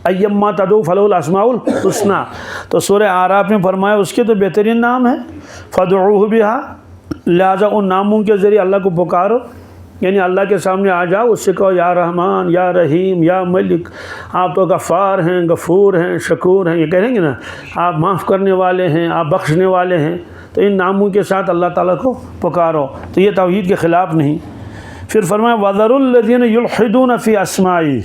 ایما تدعوا فلہ الاسماء الحسنى. تو سورہ اعراف میں فرمایا اس کے تو بہترین نام ہے، فدعوہ بہا، لہذا ان ناموں کے ذریعے اللہ کو پکارو، یعنی اللہ کے سامنے آ جاؤ، اس سے کہو یا رحمان یا رحیم یا ملک، آپ تو غفار ہیں، غفور ہیں، شکور ہیں، یہ کہیں گے نا، آپ معاف کرنے والے ہیں، آپ بخشنے والے ہیں. تو ان ناموں کے ساتھ اللہ تعالیٰ کو پکارو، تو یہ توحید کے خلاف نہیں. پھر فرمایا وَذَرُوا الَّذِينَ يُلْحِدُونَ فِي أَسْمَائِهِ،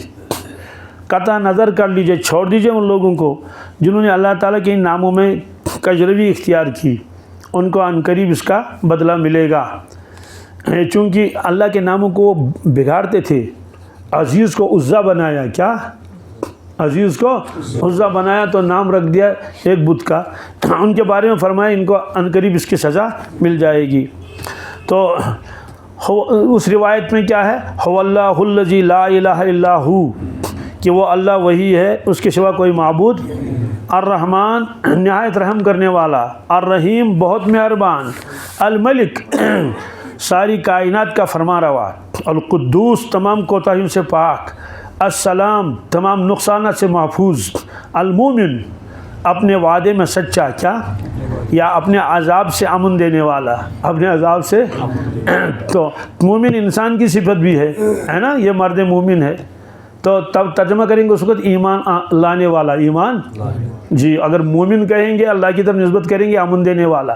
قطع نظر کر لیجئے، چھوڑ دیجئے ان لوگوں کو جنہوں نے اللہ تعالیٰ کے ان ناموں میں کجروی اختیار کی، ان کو عنقریب اس کا بدلہ ملے گا. چونکہ اللہ کے ناموں کو وہ بگاڑتے تھے. عزیز کو عزا بنایا، کیا عزیز کو عزا بنایا تو نام رکھ دیا ایک بت کا. ان کے بارے میں فرمایا ان کو عنقریب اس کی سزا مل جائے گی. تو اس روایت میں کیا ہے، هو اللہ الذی لا الہ الا ہو، کہ وہ اللہ وہی ہے، اس کے سوا کوئی معبود. الرحمن نہایت رحم کرنے والا، الرحیم بہت مہربان، الملک ساری کائنات کا فرما روا، القدوس تمام کوتاہیوں سے پاک، السلام تمام نقصانات سے محفوظ، المومن اپنے وعدے میں سچا، کیا یا اپنے عذاب سے امن دینے والا، اپنے عذاب سے. تو مومن انسان کی صفت بھی ہے نا، یہ مرد مومن ہے. تو تب ترجمہ کریں گے اس وقت ایمان لانے والا، ایمان جی. اگر مومن کہیں گے اللہ کی طرف نسبت کریں گے امن دینے والا.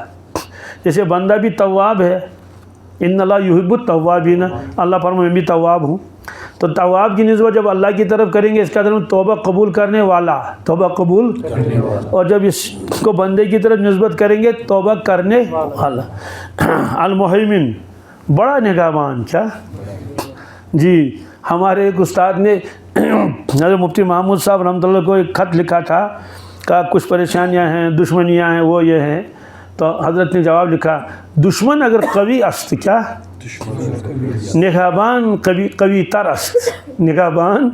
جیسے بندہ بھی تواب ہے، ان اللہ یحب التوابین، اللہ فرمائے میں بھی تواب ہوں. تو تواب کی نسبت جب اللہ کی طرف کریں گے اس کا مطلب توبہ قبول کرنے والا، توبہ قبول. اور جب اس کو بندے کی طرف نسبت کریں گے توبہ کرنے والا. المحیمن بڑا نگہبان، کیا جی. ہمارے ایک استاد نے حضرت مفتی محمود صاحب رحمۃ اللہ کو ایک خط لکھا تھا، کہا کچھ پریشانیاں ہیں، دشمنیاں ہیں، وہ یہ ہیں. تو حضرت نے جواب لکھا دشمن اگر قوی است، کیا نگہبان قوی تر است، نگہبان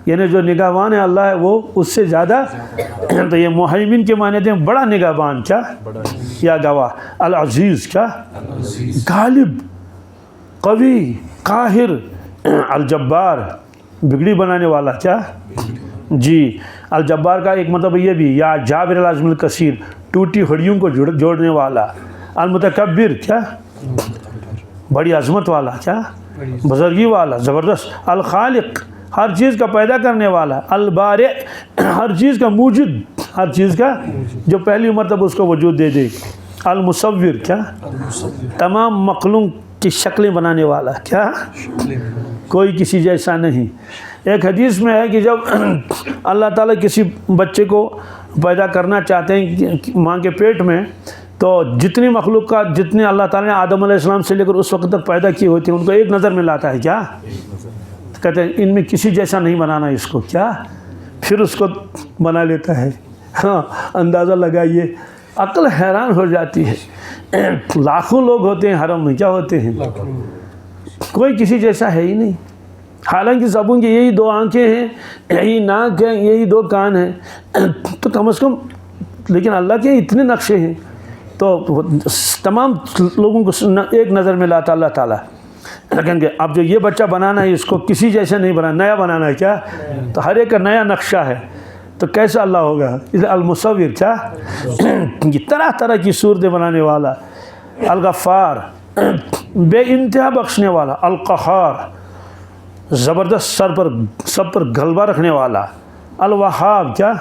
یعنی جو نگہبان ہے اللہ ہے وہ اس سے زیادہ. تو یہ محیمن کے معنی ہیں بڑا نگہبان، کیا یا گواہ. العزیز کیا غالب، قوی، قاہر. الجبار بگڑی بنانے والا، کیا جی. الجبار کا ایک مطلب یہ بھی یا جابر العظم الکثیر، ٹوٹی ہڈیوں کو جوڑنے والا. المتکبر کیا بڑی عظمت والا، کیا بزرگی والا، زبردست. الخالق ہر چیز کا پیدا کرنے والا. البارئ ہر چیز کا موجد، ہر چیز کا جو پہلی مرتبہ اس کو وجود دے دے. المصور کیا تمام مخلوق کی شکلیں بنانے والا، کیا کوئی کسی جیسا نہیں. ایک حدیث میں ہے کہ جب اللہ تعالیٰ کسی بچے کو پیدا کرنا چاہتے ہیں ماں کے پیٹ میں، تو جتنی مخلوقات جتنے اللہ تعالیٰ نے آدم علیہ السلام سے لے کر اس وقت تک پیدا کی ہوتی ہیں ان کو ایک نظر میں لاتا ہے، کیا کہتے ہیں ان میں کسی جیسا نہیں بنانا اس کو، کیا پھر اس کو بنا لیتا ہے. ہاں اندازہ لگائیے، عقل حیران ہو جاتی ہے. لاکھوں لوگ ہوتے ہیں حرم میں، کیا ہوتے ہیں، کوئی کسی جیسا ہے ہی نہیں. حالانکہ سبوں کی یہی دو آنکھیں ہیں، یہی ناک ہے، یہی دو کان ہیں، تو کم از کم لیکن اللہ کے اتنے نقشے ہیں. تو تمام لوگوں کو ایک نظر میں لاتا اللہ تعالیٰ. لیکن کہ اب جو یہ بچہ بنانا ہے اس کو کسی جیسے نہیں بنانا، نیا بنانا ہے، کیا تو ہر ایک کا نیا نقشہ ہے. تو کیسا اللہ ہوگا. المصور کیا طرح طرح کی صورتیں بنانے والا. الغفار بے انتہا بخشنے والا. القہار زبردست سب پر غلبہ رکھنے والا. الوہاب کیا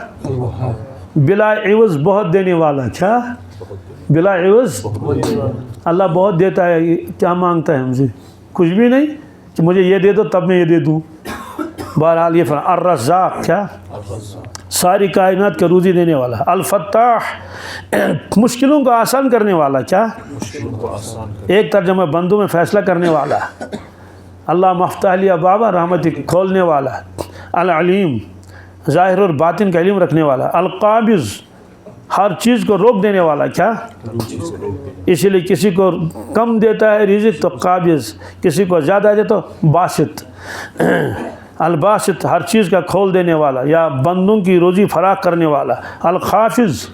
بلا عوض بہت دینے والا، کیا بلا عوض اللہ بہت دیتا ہے. کیا مانگتا ہے ہم سے؟ کچھ بھی نہیں کہ مجھے یہ دے دو تب میں یہ دے دوں. بہرحال یہ فرمان. الرزاق کیا ساری کائنات کا روزی دینے والا. الفتاح مشکلوں کو آسان کرنے والا، کیا ایک ترجمہ بندوں میں فیصلہ کرنے والا. اللہ مفتاح لی ابواب رحمتک کھولنے والا، العلیم ظاہر اور باطن کا علم رکھنے والا، القابض ہر چیز کو روک دینے والا، کیا اسی لیے کسی کو کم دیتا ہے رزق تو قابض، کسی کو زیادہ دے تو باسط، الباسط ہر چیز کا کھول دینے والا یا بندوں کی روزی فراخ کرنے والا، الخافض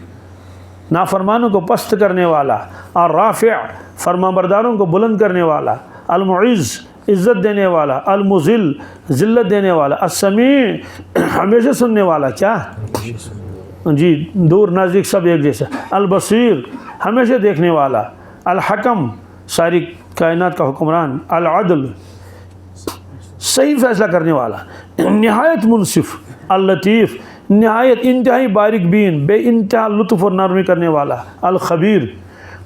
نافرمانوں کو پست کرنے والا، الرافع فرمانبرداروں کو بلند کرنے والا، المعز عزت دینے والا، المذل ذلت دینے والا، السمیع ہمیشہ سننے والا، کیا جی دور نزدیک سب ایک جیسا، البصیر ہمیشہ دیکھنے والا، الحکم ساری کائنات کا حکمران، العدل صحیح فیصلہ کرنے والا، نہایت منصف، اللطیف نہایت انتہائی باریک بین بے انتہا لطف اور نرمی کرنے والا، الخبیر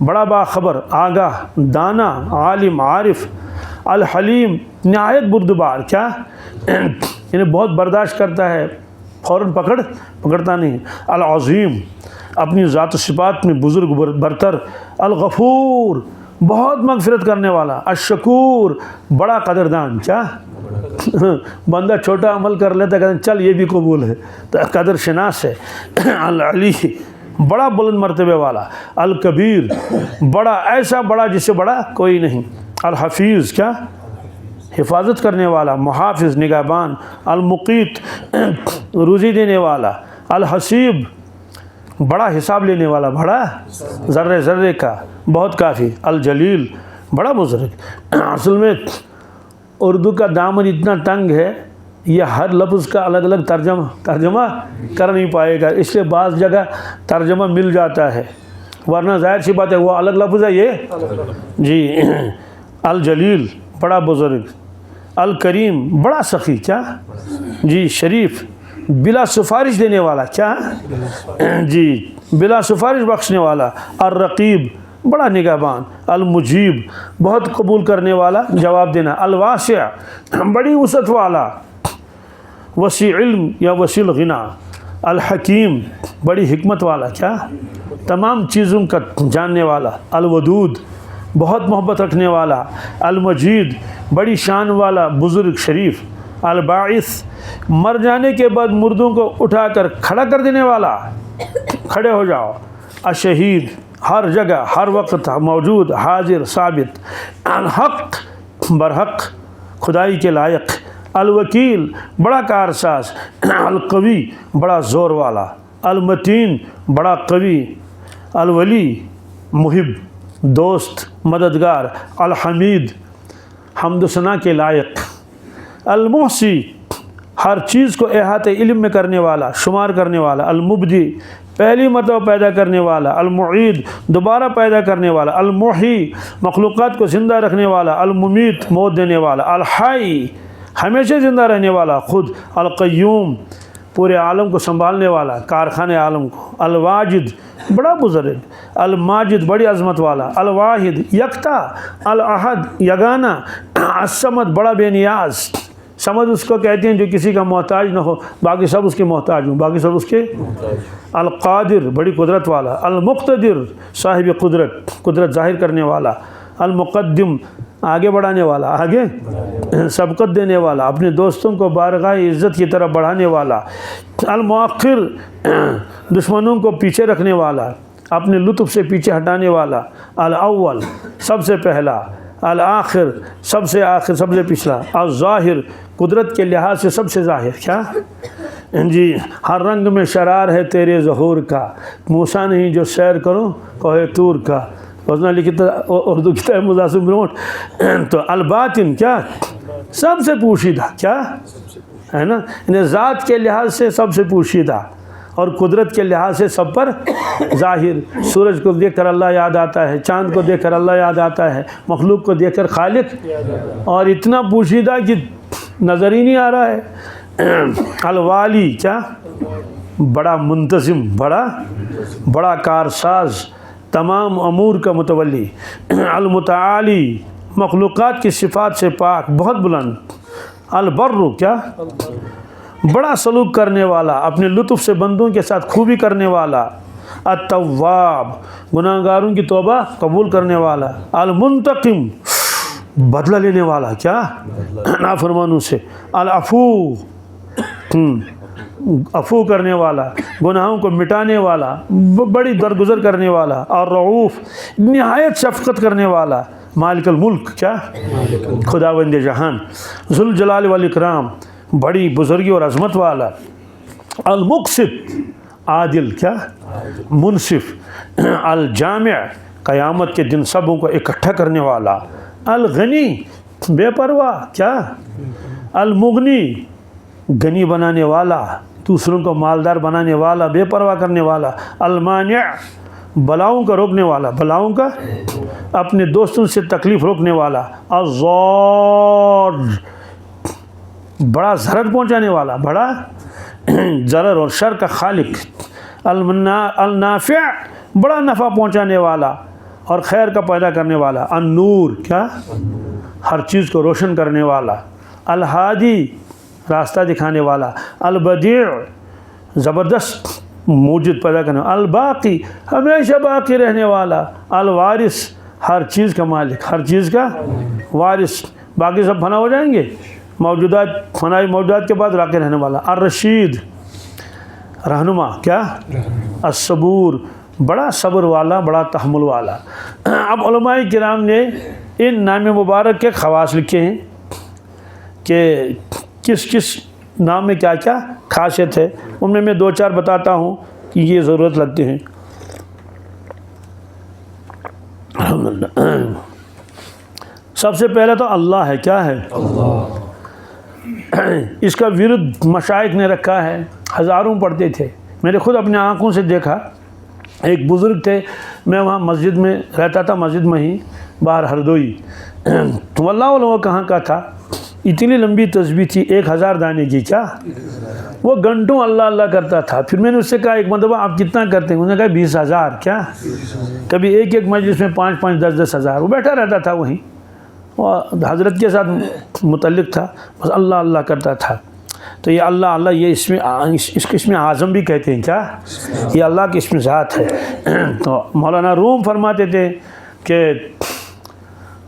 بڑا باخبر آگاہ دانا عالم عارف، الحلیم نہایت بردبار، کیا انہیں بہت برداشت کرتا ہے، فوراً پکڑتا نہیں، العظیم اپنی ذات و صفات میں بزرگ برتر، الغفور بہت مغفرت کرنے والا، الشکور بڑا قدردان، کیا بندہ چھوٹا عمل کر لیتا کہتے ہیں چل یہ بھی قبول ہے تو قدر شناس ہے، العلی بڑا بلند مرتبے والا، الکبیر بڑا ایسا بڑا جس سے بڑا کوئی نہیں، الحفیظ کیا حفاظت کرنے والا، محافظ نگہبان، المقیت روزی دینے والا، الحسیب بڑا حساب لینے والا، بڑا ذرے ذرے کا بہت کافی، الجلیل بڑا بزرگ۔ اصل میں اردو کا دامن اتنا تنگ ہے یہ ہر لفظ کا الگ الگ ترجمہ کر نہیں پائے گا، اس لیے بعض جگہ ترجمہ مل جاتا ہے، ورنہ ظاہر سی بات ہے وہ الگ لفظ ہے یہ جی۔ الجلیل بڑا بزرگ، الکریم بڑا سخی، کیا جی شریف بلا سفارش دینے والا، کیا جی بلا سفارش بخشنے والا، الرقیب بڑا نگہبان، المجیب بہت قبول کرنے والا جواب دینا، الواسع بڑی وسعت والا، وسیع علم یا وسیع غنا، الحکیم بڑی حکمت والا، کیا تمام چیزوں کا جاننے والا، الودود بہت محبت رکھنے والا، المجید بڑی شان والا بزرگ شریف، الباعث مر جانے کے بعد مردوں کو اٹھا کر کھڑا کر دینے والا، کھڑے ہو جاؤ، الشہید ہر جگہ ہر وقت موجود حاضر ثابت، الحق برحق خدائی کے لائق، الوکیل بڑا کارساز، القوی بڑا زور والا، المتین بڑا قوی، الولی محب دوست مددگار، الحمید حمد و ثنا کے لائق، المحصی ہر چیز کو احاطہ علم میں کرنے والا شمار کرنے والا، المبدی پہلی مرتبہ پیدا کرنے والا، المعید دوبارہ پیدا کرنے والا، المحی مخلوقات کو زندہ رکھنے والا، الممیت موت دینے والا، الحی ہمیشہ زندہ رہنے والا خود، القیوم پورے عالم کو سنبھالنے والا کارخانے عالم کو، الواجد بڑا بزرگ، الماجد بڑی عظمت والا، الواحد یکتا، الاحد یگانہ، الصمد بڑا بے نیاز، سمجھ اس کو کہتے ہیں جو کسی کا محتاج نہ ہو، باقی سب اس کے محتاج ہوں، باقی سب اس کے، القادر بڑی قدرت والا، المقتدر صاحب قدرت ظاہر کرنے والا، المقدم آگے بڑھانے والا، آگے سبقت دینے والا، اپنے دوستوں کو بارگاہ عزت کی طرف بڑھانے والا، المؤخر دشمنوں کو پیچھے رکھنے والا، اپنے لطف سے پیچھے ہٹانے والا، الاول سب سے پہلا، الآخر سب سے آخر سب سے پچھلا، الظاہر قدرت کے لحاظ سے سب سے ظاہر، کیا جی ہر رنگ میں شرار ہے تیرے ظہور کا، موسیٰ نہیں جو سیر کروں کوہ طور کا، وزنہ لکھتا اردو کتاب مضاصب بروٹ۔ تو الباطن کیا سب سے پوشیدہ، کیا ہے نا، انہیں ذات کے لحاظ سے سب سے پوشیدہ اور قدرت کے لحاظ سے سب پر ظاہر، سورج کو دیکھ کر اللہ یاد آتا ہے، چاند کو دیکھ کر اللہ یاد آتا ہے، مخلوق کو دیکھ کر خالق، اور اتنا پوشیدہ کہ نظر ہی نہیں آ رہا ہے۔ الوالی کیا بڑا منتظم، بڑا کارساز، تمام امور کا متولی، المتعالی مخلوقات کی صفات سے پاک بہت بلند، البر کیا بڑا سلوک کرنے والا، اپنے لطف سے بندوں کے ساتھ خوبی کرنے والا، التواب گناہگاروں کی توبہ قبول کرنے والا، المنتقم بدلہ لینے والا، کیا نافرمانوں سے، العفو عفو کرنے والا، گناہوں کو مٹانے والا، بڑی درگزر کرنے والا، اور رعوف نہایت شفقت کرنے والا، مالک الملک، کیا خداوند جہان، ذوالجلال والاکرام، بڑی بزرگی اور عظمت والا، المقسط عادل، کیا منصف، الجامع قیامت کے دن سبوں کو اکٹھا کرنے والا، الغنی بے پرواہ، کیا المغنی غنی بنانے والا، دوسروں کو مالدار بنانے والا، بے پرواہ کرنے والا، المانع بلاؤں کا روکنے والا، بلاؤں کا اپنے دوستوں سے تکلیف روکنے والا، الضار بڑا ضرر پہنچانے والا، بڑا ضرر اور شر کا خالق، النافع بڑا نفع پہنچانے والا اور خیر کا پیدا کرنے والا، النور کیا ہر چیز کو روشن کرنے والا، الہادی راستہ دکھانے والا، البدیع زبردست موجود پیدا کرنے والا، الباقی ہمیشہ باقی رہنے والا، الوارث ہر چیز کا مالک، ہر چیز کا وارث، باقی سب فنا ہو جائیں گے، موجودات فنائی موجودات کے بعد باقی رہنے والا، الرشید رہنما، کیا الصبور بڑا صبر والا، بڑا تحمل والا۔ اب علماء کرام نے ان نام مبارک کے خواص لکھے ہیں کہ کس کس نام میں کیا کیا خاصیت ہے، ان میں دو چار بتاتا ہوں کہ یہ ضرورت لگتے ہیں۔ سب سے پہلے تو اللہ ہے، کیا ہے اللہ، اس کا ورد مشائخ نے رکھا ہے، ہزاروں پڑھتے تھے، میں نے خود اپنے آنکھوں سے دیکھا۔ ایک بزرگ تھے، میں وہاں مسجد میں رہتا تھا، مسجد میں ہی باہر ہردوئی، تو اللہ علم کہاں کا تھا، اتنی لمبی تسبیح تھی 1000 دانے کی، کیا وہ گھنٹوں اللہ اللہ کرتا تھا۔ پھر میں نے اس سے کہا ایک مرتبہ آپ کتنا کرتے ہیں، انہوں نے کہا 20,000، کیا کبھی ایک مجلس میں 5-5 10-10 ہزار، وہ بیٹھا رہتا تھا وہیں، وہ حضرت کے ساتھ متعلق تھا، بس اللہ اللہ کرتا تھا۔ تو یہ اللہ اللہ یہ اس کو اسم اعظم بھی کہتے ہیں، کیا یہ اللہ کی اسم ذات ہے۔ تو مولانا روم فرماتے تھے کہ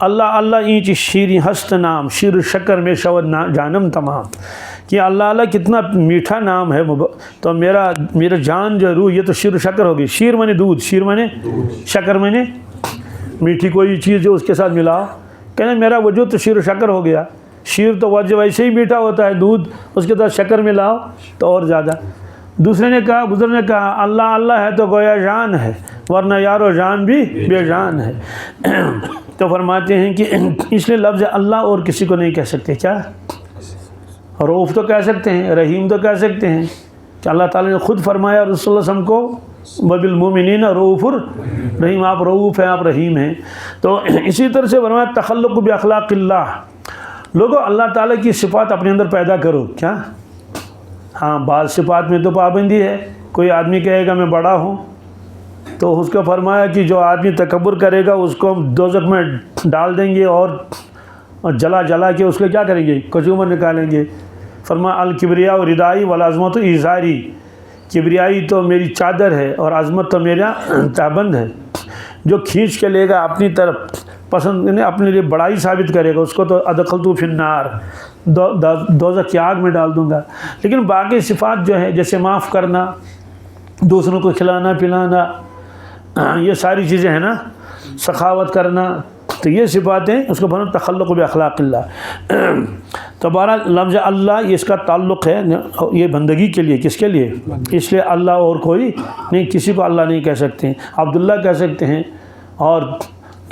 اللہ اللہ اینچ شیریں ہست نام، شیر شکر میں شود جانم تمام، کہ اللہ اللہ کتنا میٹھا نام ہے، تو میرا جان جو روح یہ تو شیر شکر ہوگی، شیر مانے دودھ، شیر مانے شکر مانے میٹھی کوئی چیز جو اس کے ساتھ ملاؤ، کہنا میرا وجود تو شیر شکر ہو گیا، شیر تو ویسے ہی میٹھا ہوتا ہے، دودھ اس کے ساتھ شکر ملاؤ تو اور زیادہ۔ دوسرے نے کہا، بزرگ نے کہا اللہ اللہ ہے تو گویا جان ہے، ورنہ یارو جان بھی بے جان ہے۔ تو فرماتے ہیں کہ اس لیے لفظ اللہ اور کسی کو نہیں کہہ سکتے، کیا رؤوف تو کہہ سکتے ہیں، رحیم تو کہہ سکتے ہیں، کہ اللہ تعالیٰ نے خود فرمایا رسول اللہ صلی اللہ علیہ وسلم کو وبالمؤمنین رؤوف رحیم، آپ رؤوف ہیں، آپ رحیم ہیں۔ تو اسی طرح سے فرمایا تخلق باخلاق اللہ، لوگوں اللہ تعالیٰ کی صفات اپنے اندر پیدا کرو، کیا ہاں بعض صفات میں تو پابندی ہے، کوئی آدمی کہے گا میں بڑا ہوں تو اس کو فرمایا کہ جو آدمی تکبر کرے گا اس کو دوزخ میں ڈال دیں گے اور جلا کے اس کو کیا کریں گے، کچومر نکالیں گے۔ فرمایا الکبریاء ردائی والعظمت ازاری، کبریائی تو میری چادر ہے اور عظمت تو میرا تابند ہے، جو کھینچ کے لے گا اپنی طرف پسند نہیں، اپنے لیے بڑائی ثابت کرے گا، اس کو تو ادخلتو فی النار، دوزخ کی آگ میں ڈال دوں گا۔ لیکن باقی صفات جو ہے جیسے معاف کرنا، دوسروں کو کھلانا پلانا، یہ ساری چیزیں ہیں نا، سخاوت کرنا، تو یہ صفاتیں اس کو بنا تخلق باخلاق اللہ۔ تو بہرحال لفظ اللہ اس کا تعلق ہے یہ بندگی کے لیے، کس کے لیے، اس لیے اللہ اور کوئی نہیں، کسی کو اللہ نہیں کہہ سکتے ہیں، عبداللہ کہہ سکتے ہیں اور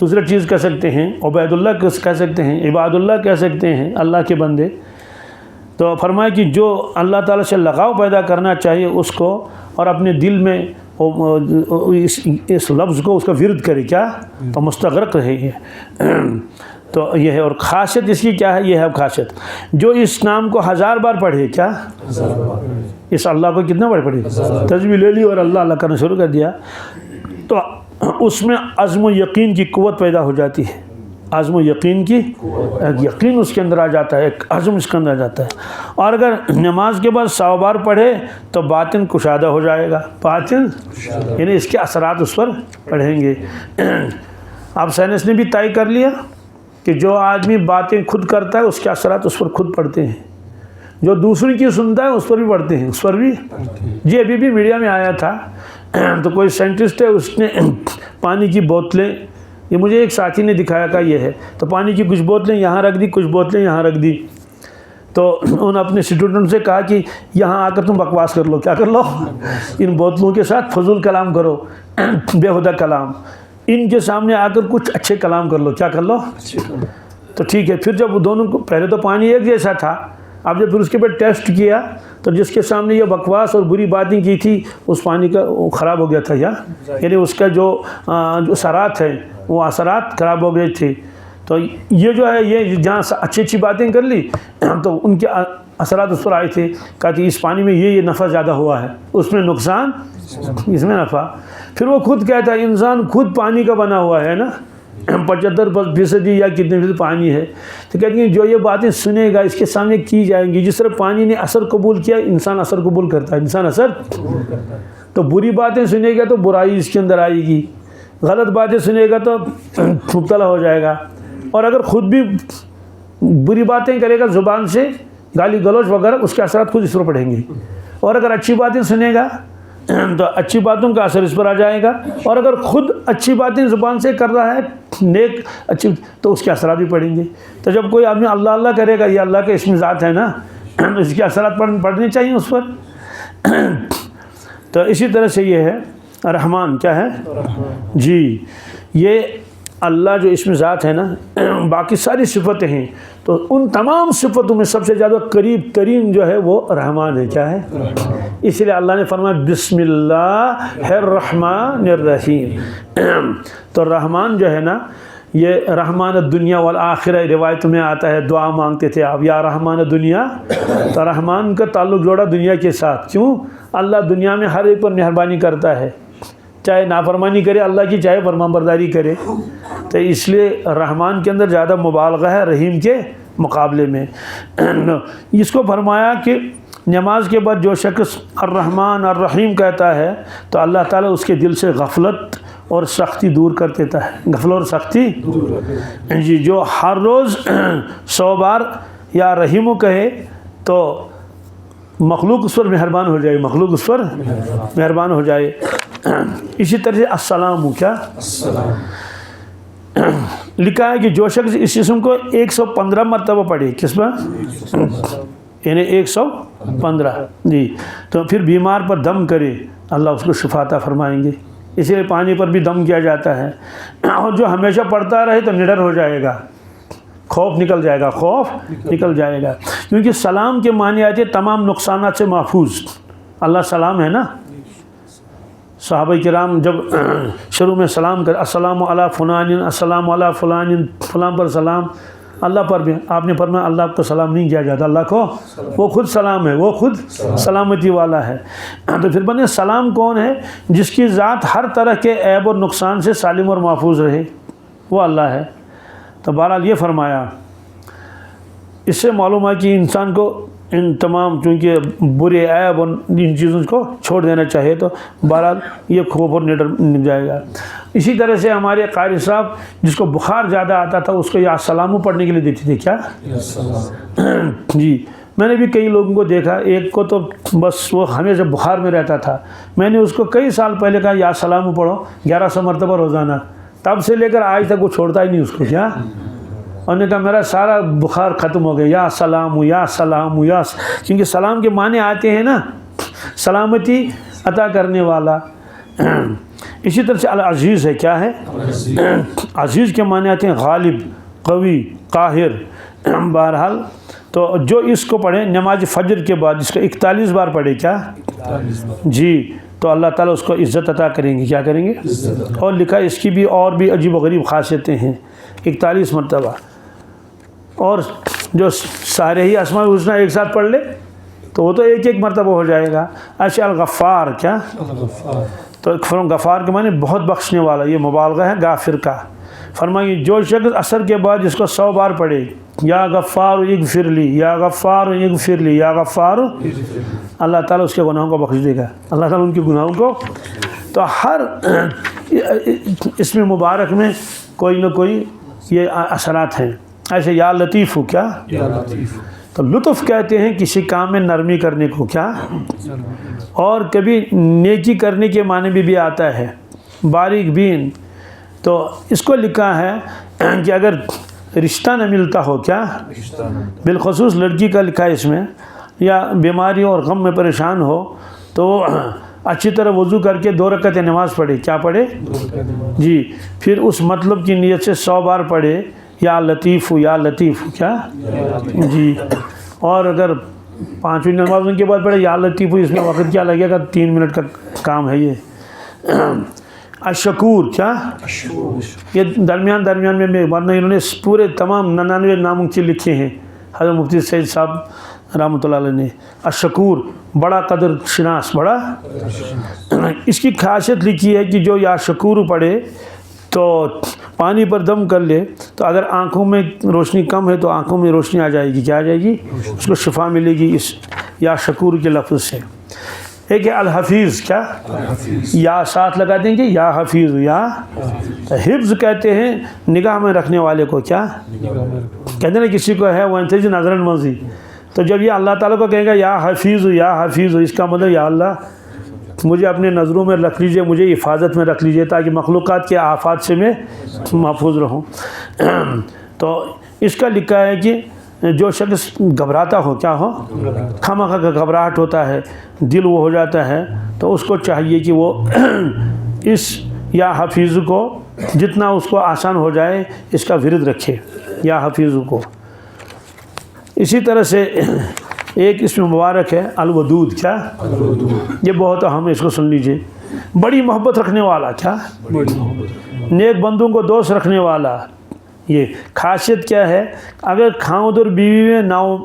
دوسرے چیز کہہ سکتے ہیں، عبید اللہ کہہ سکتے ہیں، عباد اللہ کہہ سکتے ہیں، اللہ کے بندے۔ تو فرمایا کہ جو اللہ تعالیٰ سے لگاؤ پیدا کرنا چاہیے اس کو، اور اپنے دل میں اس لفظ کو اس کا ورد کرے، کیا تو مستغرق رہے گی۔ تو یہ ہے، اور خاصیت اس کی کیا ہے، یہ ہے خاصیت، جو اس نام کو 1000 بار پڑھے، کیا اس اللہ کو کتنا بار پڑھے، تسبیح لے لی اور اللہ اللہ کرنا شروع کر دیا، تو اس میں عزم و یقین کی قوت پیدا ہو جاتی ہے، عزم و یقین کی یقین اس کے اندر آ جاتا ہے، ایک عزم اس کے اندر آ جاتا ہے۔ اور اگر نماز کے بعد 100 بار پڑھے تو باطن کشادہ ہو جائے گا، باطن یعنی اس کے اثرات اس پر پڑھیں گے۔ اب سائنس نے بھی طے کر لیا کہ جو آدمی باتیں خود کرتا ہے اس کے اثرات اس پر خود پڑتے ہیں، جو دوسری کی سنتا ہے اس پر بھی پڑتے ہیں، اس پر بھی جی ابھی بھی میڈیا میں آیا تھا تو کوئی سائنٹسٹ ہے، اس نے پانی کی بوتلیں، یہ مجھے ایک ساتھی نے دکھایا کہ یہ ہے، تو پانی کی کچھ بوتلیں یہاں رکھ دی، کچھ بوتلیں یہاں رکھ دی، تو انہوں نے اپنے اسٹوڈنٹ سے کہا کہ یہاں آ کر تم بکواس کر لو، کیا کر لو، ان بوتلوں کے ساتھ فضول کلام کرو، بےہودہ کلام، ان کے سامنے آ کر کچھ اچھے کلام کر لو، کیا کر لو، تو ٹھیک ہے۔ پھر جب وہ دونوں کو، پہلے تو پانی ایک جیسا تھا، اب جب پھر اس کے بعد ٹیسٹ کیا تو جس کے سامنے یہ بکواس اور بری باتیں کی تھی اس پانی کا وہ خراب ہو گیا تھا، یعنی اس کا جو اثرات ہیں وہ اثرات خراب ہو گئے تھے۔ تو یہ جو ہے یہ جہاں اچھی اچھی باتیں کر لی تو ان کے اثرات اس پر آئے تھے، کہا کہ اس پانی میں یہ نفع زیادہ ہوا ہے، اس میں نقصان، اس میں نفع۔ پھر وہ خود کہتا ہے انسان خود پانی کا بنا ہوا ہے نا، 75% یا کتنے فیصد پانی ہے، تو کہتے ہیں جو یہ باتیں سنے گا اس کے سامنے کی جائیں گی، جس طرح پانی نے اثر قبول کیا، انسان اثر قبول کرتا ہے، انسان اثر، تو بری باتیں سنے گا تو برائی اس کے اندر آئے گی، غلط باتیں سنے گا تو مبتلا ہو جائے گا، اور اگر خود بھی بری باتیں کرے گا زبان سے، گالی گلوچ وغیرہ، اس کے اثرات خود اس پر پڑیں گے، اور اگر اچھی باتیں سنے گا تو اچھی باتوں کا اثر اس پر آ جائے گا، اور اگر خود اچھی باتیں زبان سے کر رہا ہے نیک اچھی، تو اس کے اثرات بھی پڑیں گے۔ تو جب کوئی آدمی اللہ اللہ کرے گا، یہ اللہ کے اسم ذات ہے نا، اس کے اثرات پڑنے چاہیے اس پر۔ تو اسی طرح سے یہ ہے رحمان، کیا ہے جی، یہ اللہ جو اسم ذات ہے نا، باقی ساری صفتیں ہیں، تو ان تمام صفتوں میں سب سے زیادہ قریب ترین جو ہے وہ رحمان ہے، کیا ہے، اس لیے اللہ نے فرمایا بسم اللہ الرحمن الرحیم۔ تو رحمان جو ہے نا، یہ رحمان الدنیا والآخرہ روایت میں آتا ہے، دعا مانگتے تھے آپ یا رحمان الدنیا، تو رحمان کا تعلق جوڑا دنیا کے ساتھ، کیوں؟ اللہ دنیا میں ہر ایک پر مہربانی کرتا ہے، چاہے نافرمانی کرے اللہ کی، چاہے فرمان برداری کرے، تو اس لیے رحمان کے اندر زیادہ مبالغہ ہے رحیم کے مقابلے میں۔ اس کو فرمایا کہ نماز کے بعد جو شخص الرحمن الرحیم کہتا ہے تو اللہ تعالیٰ اس کے دل سے غفلت اور سختی دور کر دیتا ہے، غفلت اور سختی جی، جو ہر روز 100 بار یا رحیمو کہے تو مخلوق اس پر مہربان ہو جائے، مخلوق اس پر مہربان ہو جائے۔ اسی طرح سے السلام، کیا لکھا ہے کہ جو شخص اس اسم کو 115 مرتبہ پڑھے، کس پر، یعنی 115 جی، تو پھر بیمار پر دم کرے اللہ اس کو شفا عطا فرمائیں گے، اسی لیے پانی پر بھی دم کیا جاتا ہے، اور جو ہمیشہ پڑھتا رہے تو نڈر ہو جائے گا، خوف نکل جائے گا، خوف نکل جائے گا، کیونکہ سلام کے معنی آتے تمام نقصانات سے محفوظ، اللہ سلام ہے نا۔ صحابہ کرام جب شروع میں سلام کر السلام علی فلان، السلام علی فلان، فلان پر سلام، اللہ پر بھی آپ نے فرمایا اللہ کو سلام نہیں کیا جاتا، اللہ کو وہ خود سلام ہے، وہ خود سلامتی والا ہے۔ تو پھر بنے سلام کون ہے؟ جس کی ذات ہر طرح کے عیب اور نقصان سے سالم اور محفوظ رہے، وہ اللہ ہے۔ تو بہرحال یہ فرمایا، اس سے معلوم ہے کہ انسان کو ان تمام چونکہ برے عیب اور ان چیزوں کو چھوڑ دینا چاہیے، تو بہرحال یہ خوف اور نڈر نکل جائے گا۔ اسی طرح سے ہمارے قاری صاحب جس کو بخار زیادہ آتا تھا اس کو یا سلامو پڑھنے کے لیے دیتے تھے، کیا جی، میں نے بھی کئی لوگوں کو دیکھا، ایک کو تو بس وہ ہمیشہ بخار میں رہتا تھا، میں نے اس کو کئی سال پہلے کہا یا سلامو پڑھو 1100 مرتبہ روزانہ، تب سے لے کر آج تک وہ چھوڑتا ہی نہیں اس کو، کیا، اور نے کہا میرا سارا بخار ختم ہو گیا، یا سلام یا سلام یا، کیونکہ سلام کے معنی آتے ہیں نا سلامتی عطا کرنے والا۔ اسی طرح سے العزیز ہے، کیا ہے، عزیز کے معنی آتے ہیں غالب، قوی، قاہر۔ بہرحال تو جو اس کو پڑھے نماز فجر کے بعد، جس کو 41 بار پڑھے، کیا جی، تو اللہ تعالیٰ اس کو عزت عطا کریں گے، کیا کریں گے، اور لکھا اس کی بھی اور بھی عجیب و غریب خاصیتیں ہیں، 41 مرتبہ، اور جو سارے ہی اسماء الحسنی ایک ساتھ پڑھ لے تو وہ تو ایک ایک مرتبہ ہو جائے گا۔ اچھا الغفار، کیا، تو غفار کے معنی بہت بخشنے والا، یہ مبالغہ ہے غافر کا۔ فرمائیے جو شخص عصر کے بعد جس کو 100 بار پڑھے یا غفار اغفر لی، یا غفار اغفر لی، یا غفار، اللہ تعالیٰ اس کے گناہوں کو بخش دے گا، اللہ تعالیٰ ان کے گناہوں کو۔ تو ہر اس میں مبارک میں کوئی نہ کوئی یہ اثرات ہیں. ایسے یا لطیف ہو کیا، تو لطف کہتے ہیں کسی کام میں نرمی کرنے کو کیا، اور کبھی نیکی کرنے کے معنی بھی آتا ہے باریک بین. تو اس کو لکھا ہے کہ اگر رشتہ نہ ملتا ہو کیا، بالخصوص لڑکی کا لکھا ہے اس میں، یا بیماری اور غم میں پریشان ہو تو اچھی طرح وضو کر کے 2 رکعت نماز پڑھے. کیا پڑھے جی، پھر اس مطلب کی نیت سے 100 بار پڑھے یا لطیف یا لطیف کیا جی. اور اگر 5ویں نمازوں کے بعد پڑھے یا لطیف، اس میں وقت کیا لگے گا، 3 منٹ کا کام ہے یہ. الشکور کیا، یہ درمیان میں ورنہ انہوں نے پورے تمام 99 ناموں کے لکھے ہیں حضرت مفتی سید صاحب رحمۃ اللہ علیہ نے. الشکور بڑا قدر شناس، بڑا. اس کی خاصیت لکھی ہے کہ جو یا شکور پڑھے تو پانی پر دم کر لے، تو اگر آنکھوں میں روشنی کم ہے تو آنکھوں میں روشنی آ جائے گی. کیا آ جائے گی؟ اس کو شفا ملے گی اس یا شکور کے لفظ سے. ایک ہے الحفیظ کیا، یا ساتھ لگا دیں گے، یا حفیظ. یا حفظ کہتے ہیں نگاہ میں رکھنے والے کو. کیا کہتے ہیں کسی کو ہے وہ انتظر نظر منزی، تو جب یہ اللہ تعالیٰ کو کہے گا یا حفیظ یا حفیظ، اس کا مطلب یا اللہ مجھے اپنے نظروں میں رکھ لیجئے، مجھے حفاظت میں رکھ لیجئے تاکہ مخلوقات کے آفات سے میں محفوظ رہوں. تو اس کا لکھا ہے کہ جو شخص گھبراتا ہو، کیا ہو، خامخواہ کا گھبراہٹ ہوتا ہے، دل وہ ہو جاتا ہے، تو اس کو چاہیے کہ وہ اس یا حفیظ کو جتنا اس کو آسان ہو جائے اس کا ورد رکھے، یا حفیظ کو. اسی طرح سے ایک اس میں مبارک ہے الودود. کیا، یہ بہت اہم ہے، اس کو سن لیجئے. بڑی محبت رکھنے والا. کیا، نیک بندوں کو دوست رکھنے والا. یہ خاصیت کیا ہے، اگر خاوند اور بیوی میں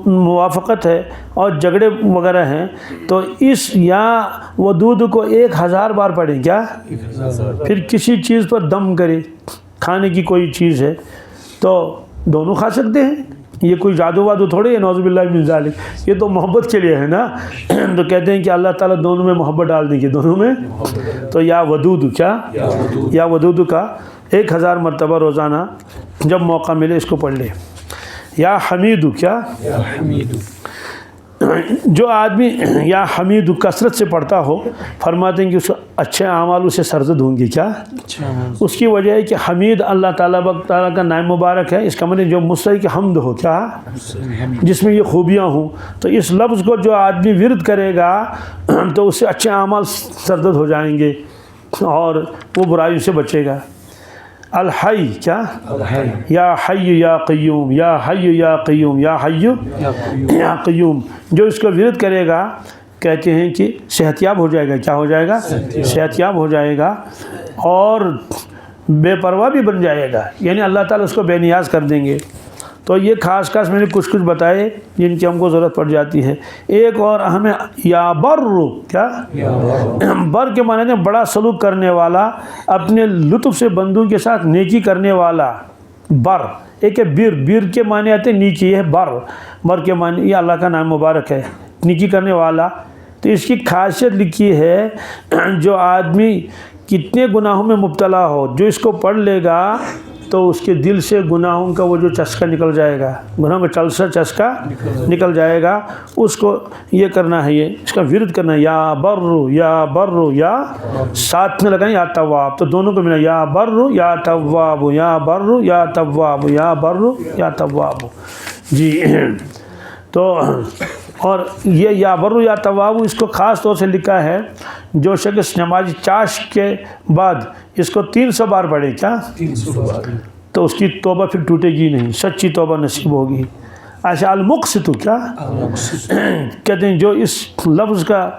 موافقت ہے اور جھگڑے وغیرہ ہیں تو اس یا ودود کو 1000 بار پڑھیں. کیا، پھر کسی چیز پر دم کرے، کھانے کی کوئی چیز ہے تو دونوں کھا سکتے ہیں، یہ کوئی جادو وادو تھوڑے ہے، نعوذ باللہ من ذالک، یہ تو محبت کے لیے ہے نا. تو کہتے ہیں کہ اللہ تعالیٰ دونوں میں محبت ڈال دیں گے، دونوں میں. تو یا ودود کیا، یا ودود کا 1000 مرتبہ روزانہ جب موقع ملے اس کو پڑھ لے. یا حمید کیا، جو آدمی یا حمید کثرت سے پڑھتا ہو فرماتے ہیں کہ اس اچھے اعمال اسے سرزد ہوں گے. کیا، اس کی وجہ ہے کہ حمید اللہ تعالیٰ کا نام مبارک ہے. اس کا معنی جو مستحق حمد ہو، کیا، جس میں یہ خوبیاں ہوں. تو اس لفظ کو جو آدمی ورد کرے گا تو اس سے اچھے اعمال سرزد ہو جائیں گے اور وہ برائیوں سے بچے گا. الحی کیا، یا حی یا قیوم، یا حی یا قیوم، یا حی یا قیوم. جو اس کو ورد کرے گا کہتے ہیں کہ صحت یاب ہو جائے گا. کیا ہو جائے گا؟ صحت یاب ہو جائے گا اور بے پرواہ بھی بن جائے گا، یعنی اللہ تعالیٰ اس کو بے نیاز کر دیں گے. تو یہ خاص میں نے کچھ بتائے جن کی ہم کو ضرورت پڑ جاتی ہے. ایک اور ہمیں یا بر. کیا، بر کے معنی ہے بڑا سلوک کرنے والا، اپنے لطف سے بندوں کے ساتھ نیکی کرنے والا. بر. ایک ہے بر کے معنی آتے ہیں نیکی، ہے بر کے معنی، یہ اللہ کا نام مبارک ہے، نیکی کرنے والا. تو اس کی خاصیت لکھی ہے جو آدمی کتنے گناہوں میں مبتلا ہو، جو اس کو پڑھ لے گا تو اس کے دل سے گناہوں کا وہ جو چسکا نکل جائے گا، گناہوں کا چسکا نکل جائے گا. اس کو یہ کرنا ہے، یہ اس کا ورد کرنا ہے. یا بر یا ساتھ میں لگائیں یا تواب، تو دونوں کو ملا یا بر یا تواب، یا بر یا تواب، یا بر یا تواب. جی تو اور یہ یا بر یا تواب اس کو خاص طور سے لکھا ہے جو شخص نماز چاش کے بعد اس کو 300 بار پڑھے. کیا، 300 بار، تو اس کی توبہ پھر ٹوٹے گی نہیں، سچی توبہ نصیب ہوگی. ایسا المقسط. کیا کہتے ہیں جو اس لفظ کا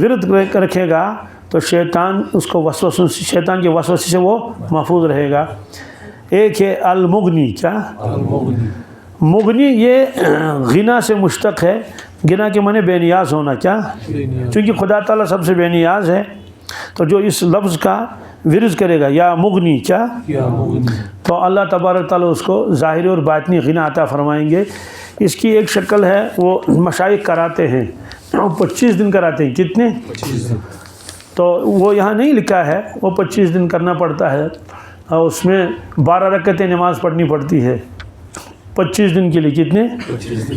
ورد رکھے گا تو شیطان اس کو شیطان کے وسوسے سے وہ محفوظ رہے گا. ایک ہے المغنی. کیا، مغنی یہ غنا سے مشتق ہے. غنا کے معنی بے نیاز ہونا. کیا، چونکہ خدا تعالیٰ سب سے بے نیاز ہے تو جو اس لفظ کا ورد کرے گا یا مغنی. کیا، تو اللہ تبارک تعالیٰ اس کو ظاہری اور باطنی غنا عطا فرمائیں گے. اس کی ایک شکل ہے، وہ مشائخ کراتے ہیں، 25 دن کراتے ہیں. کتنے؟ 25 دن. تو وہ یہاں نہیں لکھا ہے، وہ 25 دن کرنا پڑتا ہے. اور اس میں 12 رکعتیں نماز پڑھنی پڑتی ہے 25 دن کے لیے. کتنے؟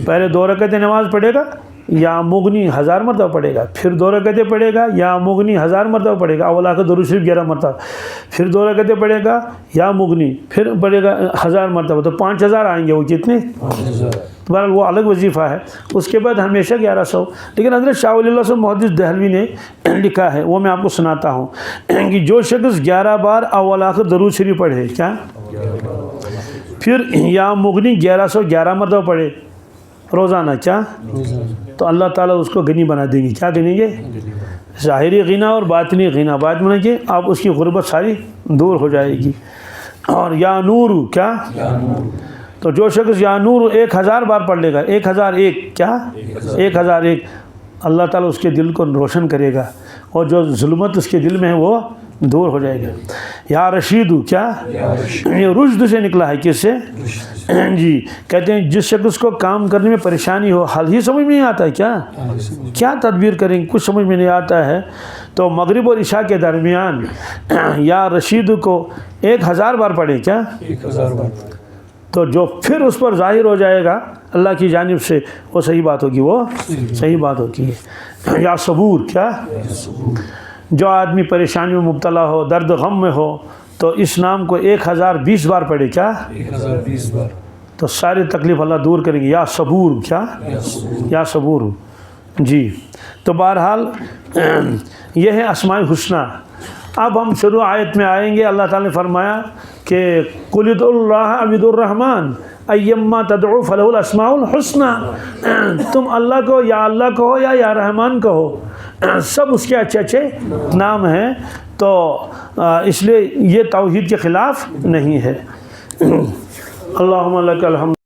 پہلے 2 رکعتیں نماز پڑھے گا یا مغنی 1000 مرتبہ پڑھے گا، پھر 2 رکعتیں پڑھے گا یا مغنی 1000 مرتبہ پڑھے گا، اول آخر درود شریف 11 مرتبہ، پھر 2 رکعتیں پڑھے گا یا مغنی، پھر پڑھے گا 1000 مرتبہ، تو 5000 آئیں گے. وہ کتنے؟ بہرحال وہ الگ وظیفہ ہے. اس کے بعد ہمیشہ 1100. لیکن حضرت شاہ ولی اللہ صاحب محدث دہلوی نے لکھا ہے، وہ میں آپ کو سناتا ہوں کہ جو شخص 11 بار اول آخر درود شریف پڑھے، کیا؟ پھر یا مغنی 1111 مرتبہ پڑھے روزانہ، کیا؟ تو اللہ تعالیٰ اس کو غنی بنا دیں گے. کیا گنیں گے؟ ظاہری غنی اور باطنی غنی. بات میں کہ آپ اس کی غربت ساری دور ہو جائے گی. اور یا نور، کیا؟ تو جو شخص یا نور 1000 بار پڑھ لے گا، 1001، کیا؟ 1001، اللہ تعالیٰ اس کے دل کو روشن کرے گا اور جو ظلمت اس کے دل میں ہے وہ دور ہو جائے گا. یا رشید، کیا؟ یہ رشد سے نکلا ہے. کس سے؟ جی کہتے ہیں جس شخص کو کام کرنے میں پریشانی ہو، حل ہی سمجھ میں نہیں آتا ہے، کیا تدبیر کریں، کچھ سمجھ میں نہیں آتا ہے، تو مغرب اور عشاء کے درمیان یا رشید کو 1000 بار پڑھیں. کیا؟ 1000 بار. تو جو پھر اس پر ظاہر ہو جائے گا اللہ کی جانب سے، وہ صحیح بات ہوگی، وہ صحیح بات ہوگی. یا صبور، کیا؟ جو آدمی پریشانی میں مبتلا ہو، درد غم میں ہو، تو اس نام کو 1020 بار پڑھے. کیا؟ 1020 بار. تو ساری تکلیف اللہ دور کریں گے. یا صبور، کیا؟ یا صبور. جی تو بہرحال یہ ہے اسماء الحسنی. اب ہم شروع آیت میں آئیں گے. اللہ تعالیٰ نے فرمایا کہ قل ادعوا اللہ او ادعوا الرحمن ایما تدعو فلہ الاسماء الحسنی. تم اللہ کو یا اللہ کہو یا رحمان کہو، سب اس کے اچھے اچھے نام ہیں. تو اس لیے یہ توحید کے خلاف نہیں ہے. اللہم لک الحمد.